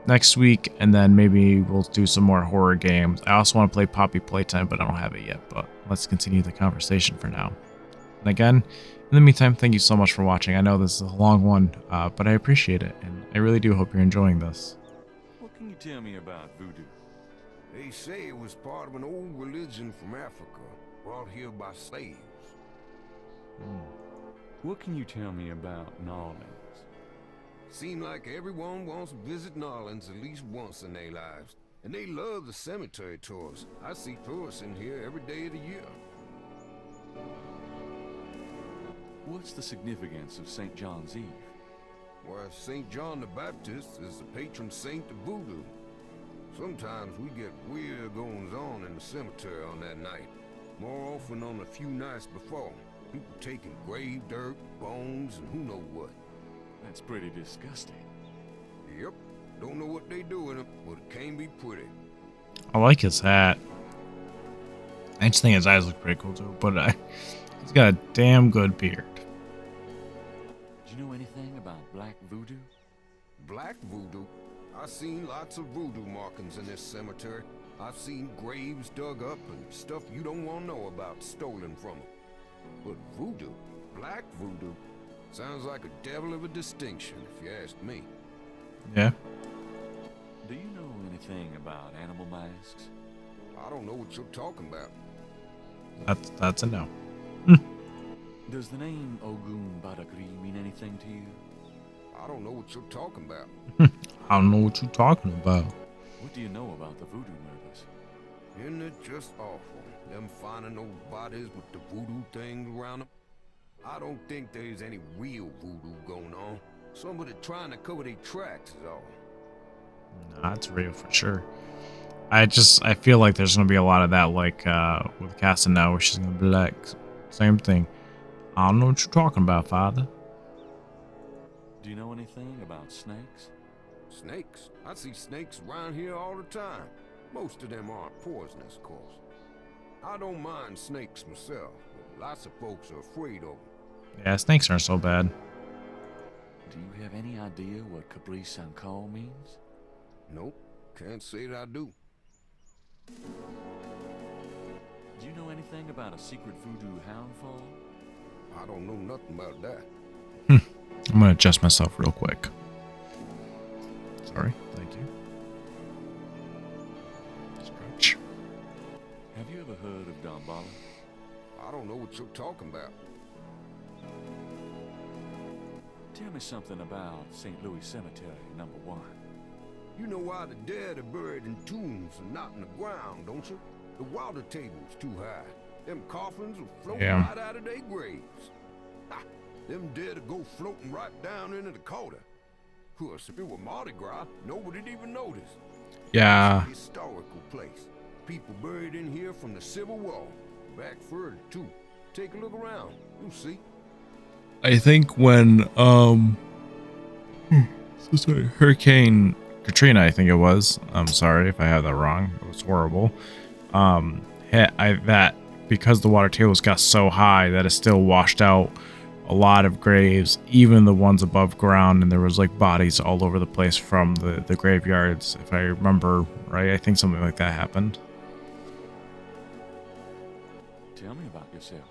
next week, and then maybe we'll do some more horror games. I also want to play Poppy Playtime, but I don't have it yet. But let's continue the conversation for now. And again, in the meantime, thank you so much for watching. I know this is a long one, but I appreciate it, and I really do hope you're enjoying this. What can you tell me about voodoo? They say it was part of an old religion from Africa, brought here by slaves. What can you tell me about New Orleans? Seem like everyone wants to visit New Orleans at least once in their lives. And they love the cemetery tours. I see tourists in here every day of the year. What's the significance of St. John's Eve? Well, St. John the Baptist is the patron saint of voodoo. Sometimes we get weird goings-on in the cemetery on that night. More often on a few nights before. People taking grave dirt, bones, and who knows what. That's pretty disgusting. Yep. Don't know what they do with them, but it can be pretty. I like his hat. I just think his eyes look pretty cool too, but he's got a damn good beard. Do you know anything about black voodoo? Black voodoo? I've seen lots of voodoo markings in this cemetery. I've seen graves dug up and stuff you don't want to know about stolen from them. But voodoo? Black voodoo? Sounds like a devil of a distinction, if you ask me. Yeah. Do you know anything about animal masks? I don't know what you're talking about. That's a no. Does the name Ogun Badagri mean anything to you? I don't know what you're talking about. I don't know what you're talking about. What do you know about the voodoo murders? Isn't it just awful? Them finding those bodies with the voodoo things around them? I don't think there's any real voodoo going on. Somebody trying to cover their tracks is all. Nah, it's real for sure. I feel like there's gonna be a lot of that, like with Cassie now, where she's gonna be like, same thing. I don't know what you're talking about, Father. Do you know anything about snakes? Snakes? I see snakes around here all the time. Most of them aren't poisonous, of course. I don't mind snakes myself, but lots of folks are afraid of them. Yeah, snakes aren't so bad. Do you have any idea what Capri Sanko means? Nope, can't say that I do. Do you know anything about a secret voodoo houndfall? I don't know nothing about that. I'm gonna adjust myself real quick. Sorry, thank you. Stretch. Have you ever heard of Damballa? I don't know what you're talking about. Tell me something about St. Louis Cemetery, number 1. You know why the dead are buried in tombs and not in the ground, don't you? The water table's too high. Them coffins will float right out of their graves. Ha! Them dead will go floating right down into the Calder. Of course, if it were Mardi Gras, nobody'd even notice. Yeah. It's a historical place. people buried in here from the Civil War. Back further, too. Take a look around. You'll see. I think when so sorry, Hurricane Katrina, I think it was. I'm sorry if I have that wrong. It was horrible. That because the water tables got so high that it still washed out a lot of graves, even the ones above ground, and there was like bodies all over the place from the graveyards, if I remember right. I think something like that happened. Tell me about yourself.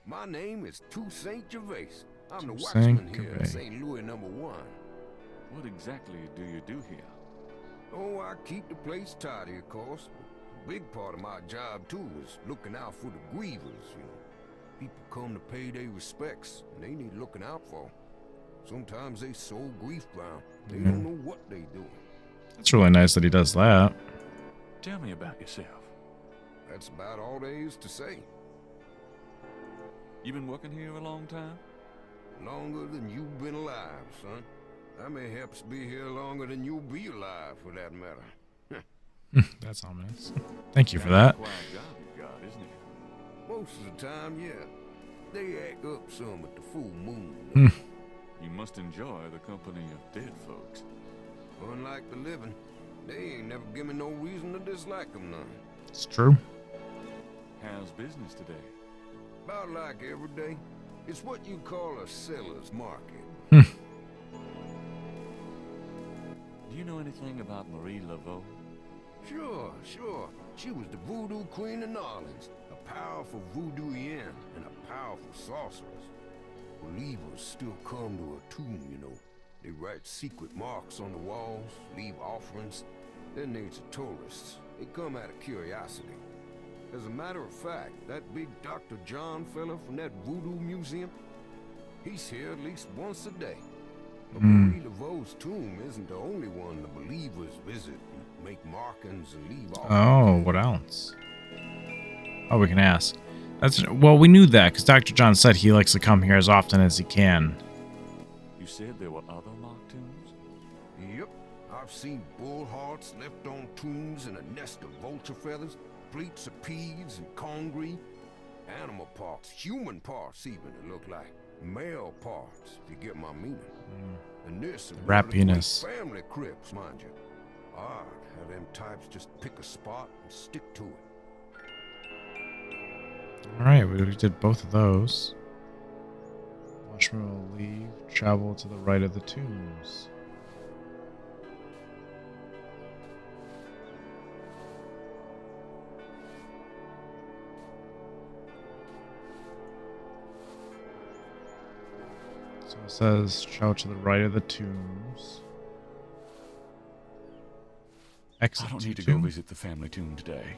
My name is Toussaint Gervais. I'm the Toussaint watchman here Gervais. at St. Louis #1. What exactly do you do here? Oh, I keep the place tidy, of course. But a big part of my job, too, is looking out for the grievers, you know. People come to pay their respects, and they need looking out for. Sometimes they so grief-bound, they don't know what they doing. It's really nice that he does that. Tell me about yourself. That's about all there is to say. You been working here a long time? Longer than you've been alive, son. I may perhaps be here longer than you'll be alive, for that matter. That's ominous. Thank you for that. Quite a job you got, isn't it? Most of the time, yeah. They act up some at the full moon. You must enjoy the company of dead folks. Unlike the living, they ain't never given me no reason to dislike them none. It's true. How's business today? About like every day. It's what you call a seller's market. Do you know anything about Marie Laveau? Sure. She was the voodoo queen of New Orleans. A powerful voodooienne and a powerful sorceress. Believers still come to her tomb, you know. They write secret marks on the walls, leave offerings. Then there's the tourists. They come out of curiosity. As a matter of fact, that big Dr. John fella from that voodoo museum, he's here at least once a day. But Marie Laveau's tomb isn't the only one the believers visit and make markings and leave offerings. Oh, what else? Oh, we can ask. Well, we knew that because Dr. John said he likes to come here as often as he can. You said there were other mock tombs? Yep. I've seen bull hearts left on tombs and a nest of vulture feathers, plates of peas and congreve, animal parts, human parts even, it looked like. Male parts, if you get my meaning. And this is Rap penis. family crypts, mind you. Odd how them types just pick a spot and stick to it. Alright, we did both of those. Watchman will leave, travel to the right of the tombs. So it says travel to the right of the tombs. Exit I don't need to tomb. go visit the family tomb today.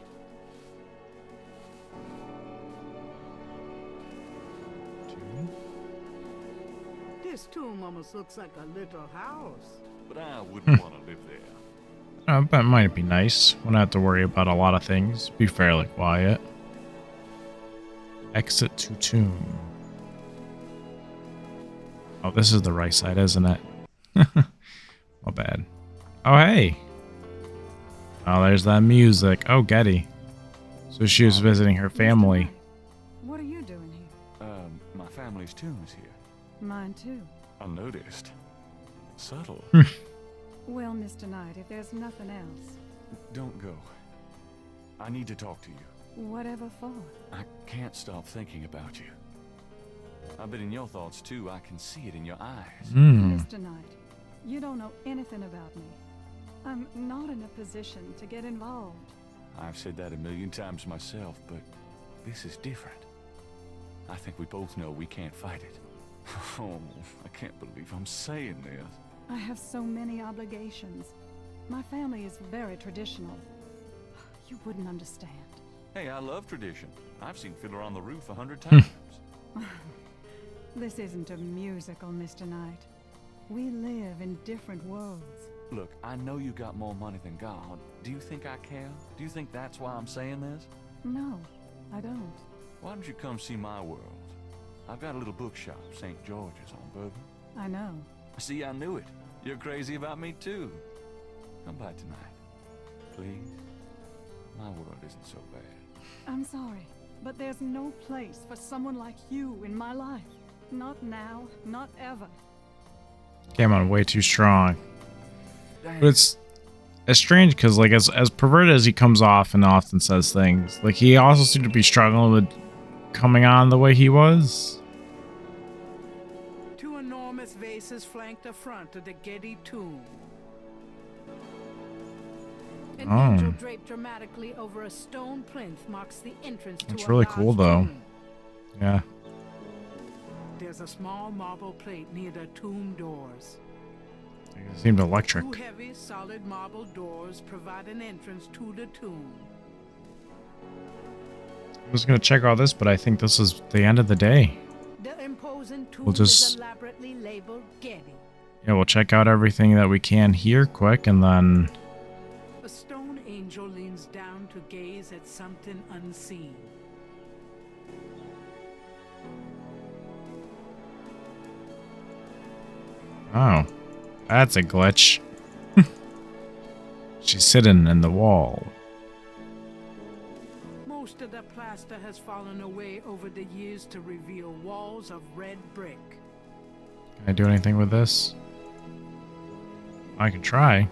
This tomb almost looks like a little house. But I wouldn't want to live there. That might be nice. Won't have to worry about a lot of things. Be fairly quiet. Exit to tomb. Oh, this is the right side, isn't it? My bad. Oh, hey. Oh, there's that music. Oh, Getty. So she was visiting her family. What are you doing here? My family's tomb is here. Mine too. Unnoticed. Subtle. Well, Mr. Knight, if there's nothing else. Don't go. I need to talk to you. Whatever for? I can't stop thinking about you. I've been in your thoughts too. I can see it in your eyes. Mr. Knight, you don't know anything about me. I'm not in a position to get involved. I've said that a million times myself, but this is different. I think we both know we can't fight it. Oh, I can't believe I'm saying this. I have so many obligations. My family is very traditional. You wouldn't understand. Hey, I love tradition. I've seen Fiddler on the Roof 100 times. This isn't a musical, Mr. Knight. We live in different worlds. Look, I know you got more money than God. Do you think I care? Do you think that's why I'm saying this? No, I don't. Why don't you come see my world? I've got a little bookshop, St. George's on Bourbon. I know. See, I knew it. You're crazy about me too. Come by tonight. Please. My world isn't so bad. I'm sorry, but there's no place for someone like you in my life. Not now, not ever. Came on way too strong. But it's strange because, like, as perverted as he comes off and often says things, like, he also seemed to be struggling with coming on the way he was. Two enormous vases flank the front of the Getty tomb. An angel draped dramatically over a stone plinth marks the entrance to It's a really large cool, though. tomb. Yeah. There's a small marble plate near the tomb doors. It seemed electric. Two heavy, solid marble doors provide an entrance to the tomb. I was going to check all this, but I think this is the end of the day. The imposing tomb We'll just... is elaborately labeled Getty. Yeah, we'll check out everything that we can here quick, and then... A stone angel leans down to gaze at something unseen. Oh. That's a glitch. She's sitting in the wall. Most of the plaster has fallen away over the years to reveal walls of red brick. Can I do anything with this? I can try.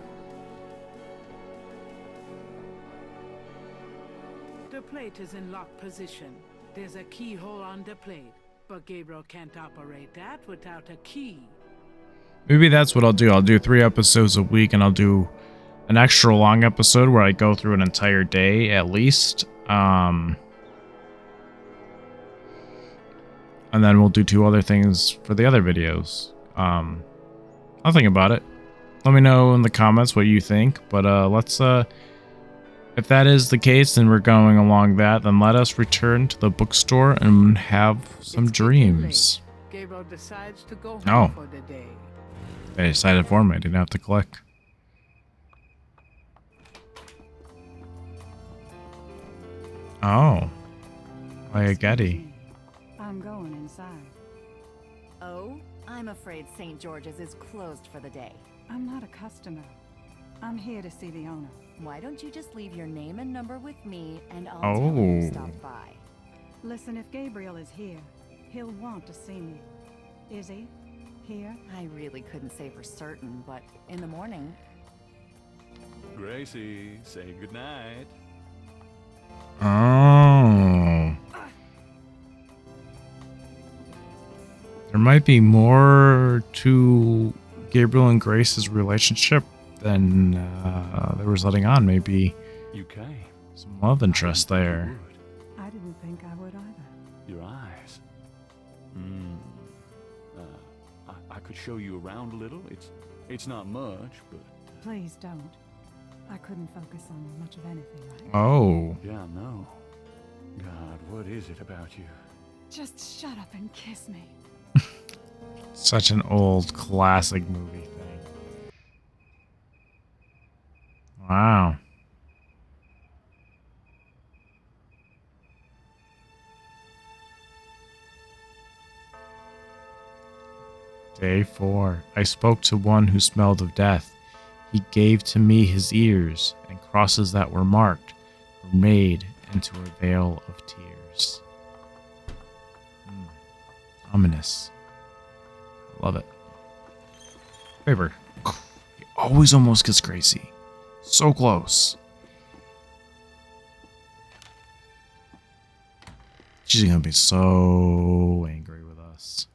The plate is in lock position. There's a keyhole on the plate, but Gabriel can't operate that without a key. Maybe that's what I'll do. I'll do 3 episodes a week, and I'll do an extra long episode where I go through an entire day at least. And then we'll do 2 other things for the other videos. I'll think about it. Let me know in the comments what you think. But let's, if that is the case, and we're going along that, then let us return to the bookstore and have some dreams. Gabriel decides to go home for the day. They decided for me. I didn't have to click. Oh. By a Getty. I'm going inside. Oh? I'm afraid St. George's is closed for the day. I'm not a customer. I'm here to see the owner. Why don't you just leave your name and number with me, and I'll tell him you stopped by. Listen, if Gabriel is here, he'll want to see me. Is he? Here? I really couldn't say for certain, but in the morning... Gracie, say goodnight. Oh. There might be more to Gabriel and Grace's relationship than they was letting on. Maybe some love interest there. I didn't think I would either. Your eyes. I could show you around a little. It's not much, but... Please don't. I couldn't focus on much of anything right now. Oh. Yeah, no. God, what is it about you? Just shut up and kiss me. Such an old classic movie thing. Wow. Day 4. I spoke to one who smelled of death. He gave to me his ears, and crosses that were marked were made into a veil of tears. Ominous. Love it. Favor. He always almost gets Gracie. So close. She's gonna be so angry with us.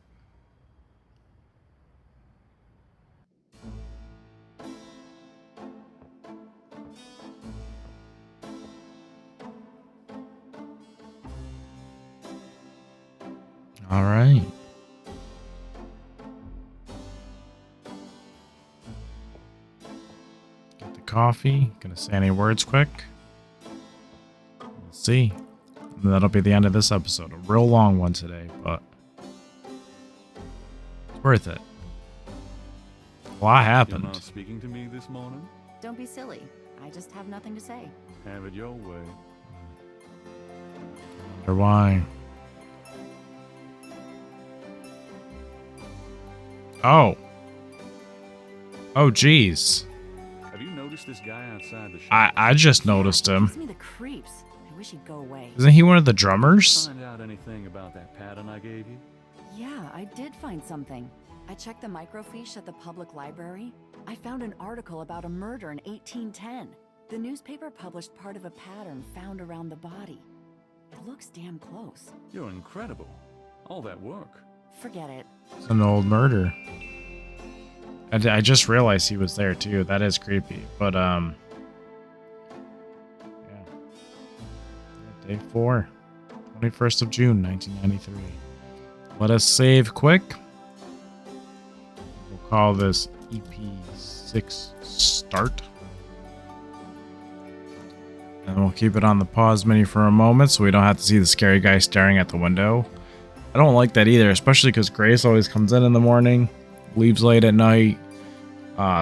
All right. Get the coffee. Gonna say any words quick. We'll see. And that'll be the end of this episode. A real long one today, but it's worth it. A lot happened. You're not speaking to me this morning? Don't be silly. I just have nothing to say. Have it your way. Wonder why. Oh. Oh, geez. Have you noticed notice this guy outside the shop? I just noticed him. Gives me the creeps. I wish he'd go away. Isn't he one of the drummers? Find out anything about that pattern I gave you? Yeah, I did find something. I checked the microfiche at the public library. I found an article about a murder in 1810. The newspaper published part of a pattern found around the body. It looks damn close. You're incredible. All that work. Forget it. It's an old murder. I just realized he was there too. That is creepy. But yeah. Day 4. 21st of June, 1993. Let us save quick. We'll call this EP6 start. And we'll keep it on the pause menu for a moment so we don't have to see the scary guy staring at the window. I don't like that either, especially because Grace always comes in the morning, leaves late at night.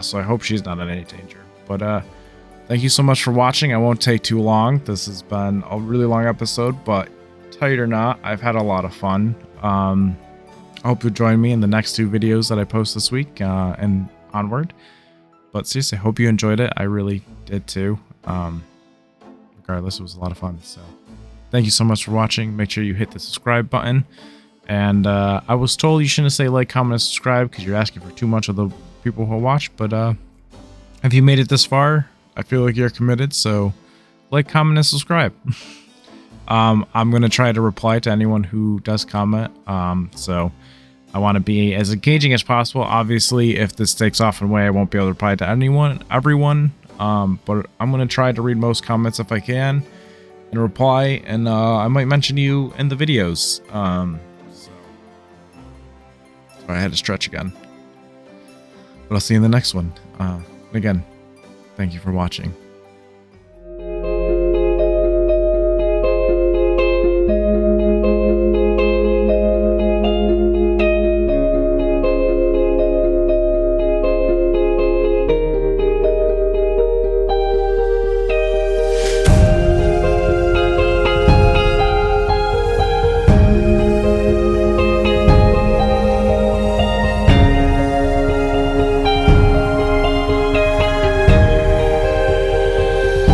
So I hope she's not in any danger. But thank you so much for watching. I won't take too long. This has been a really long episode, but tight or not, I've had a lot of fun. I hope you'll join me in the next 2 videos that I post this week and onward. But seriously, I hope you enjoyed it. I really did too. Regardless, it was a lot of fun. So thank you so much for watching. Make sure you hit the subscribe button. And I was told you shouldn't say like, comment, and subscribe because you're asking for too much of the people who watch. But if you made it this far, I feel like you're committed. So like, comment, and subscribe. I'm going to try to reply to anyone who does comment. So I want to be as engaging as possible. Obviously, if this takes off in a way, I won't be able to reply to everyone. But I'm going to try to read most comments if I can and reply. And I might mention you in the videos. So I had to stretch again. But I'll see you in the next one. Again, thank you for watching.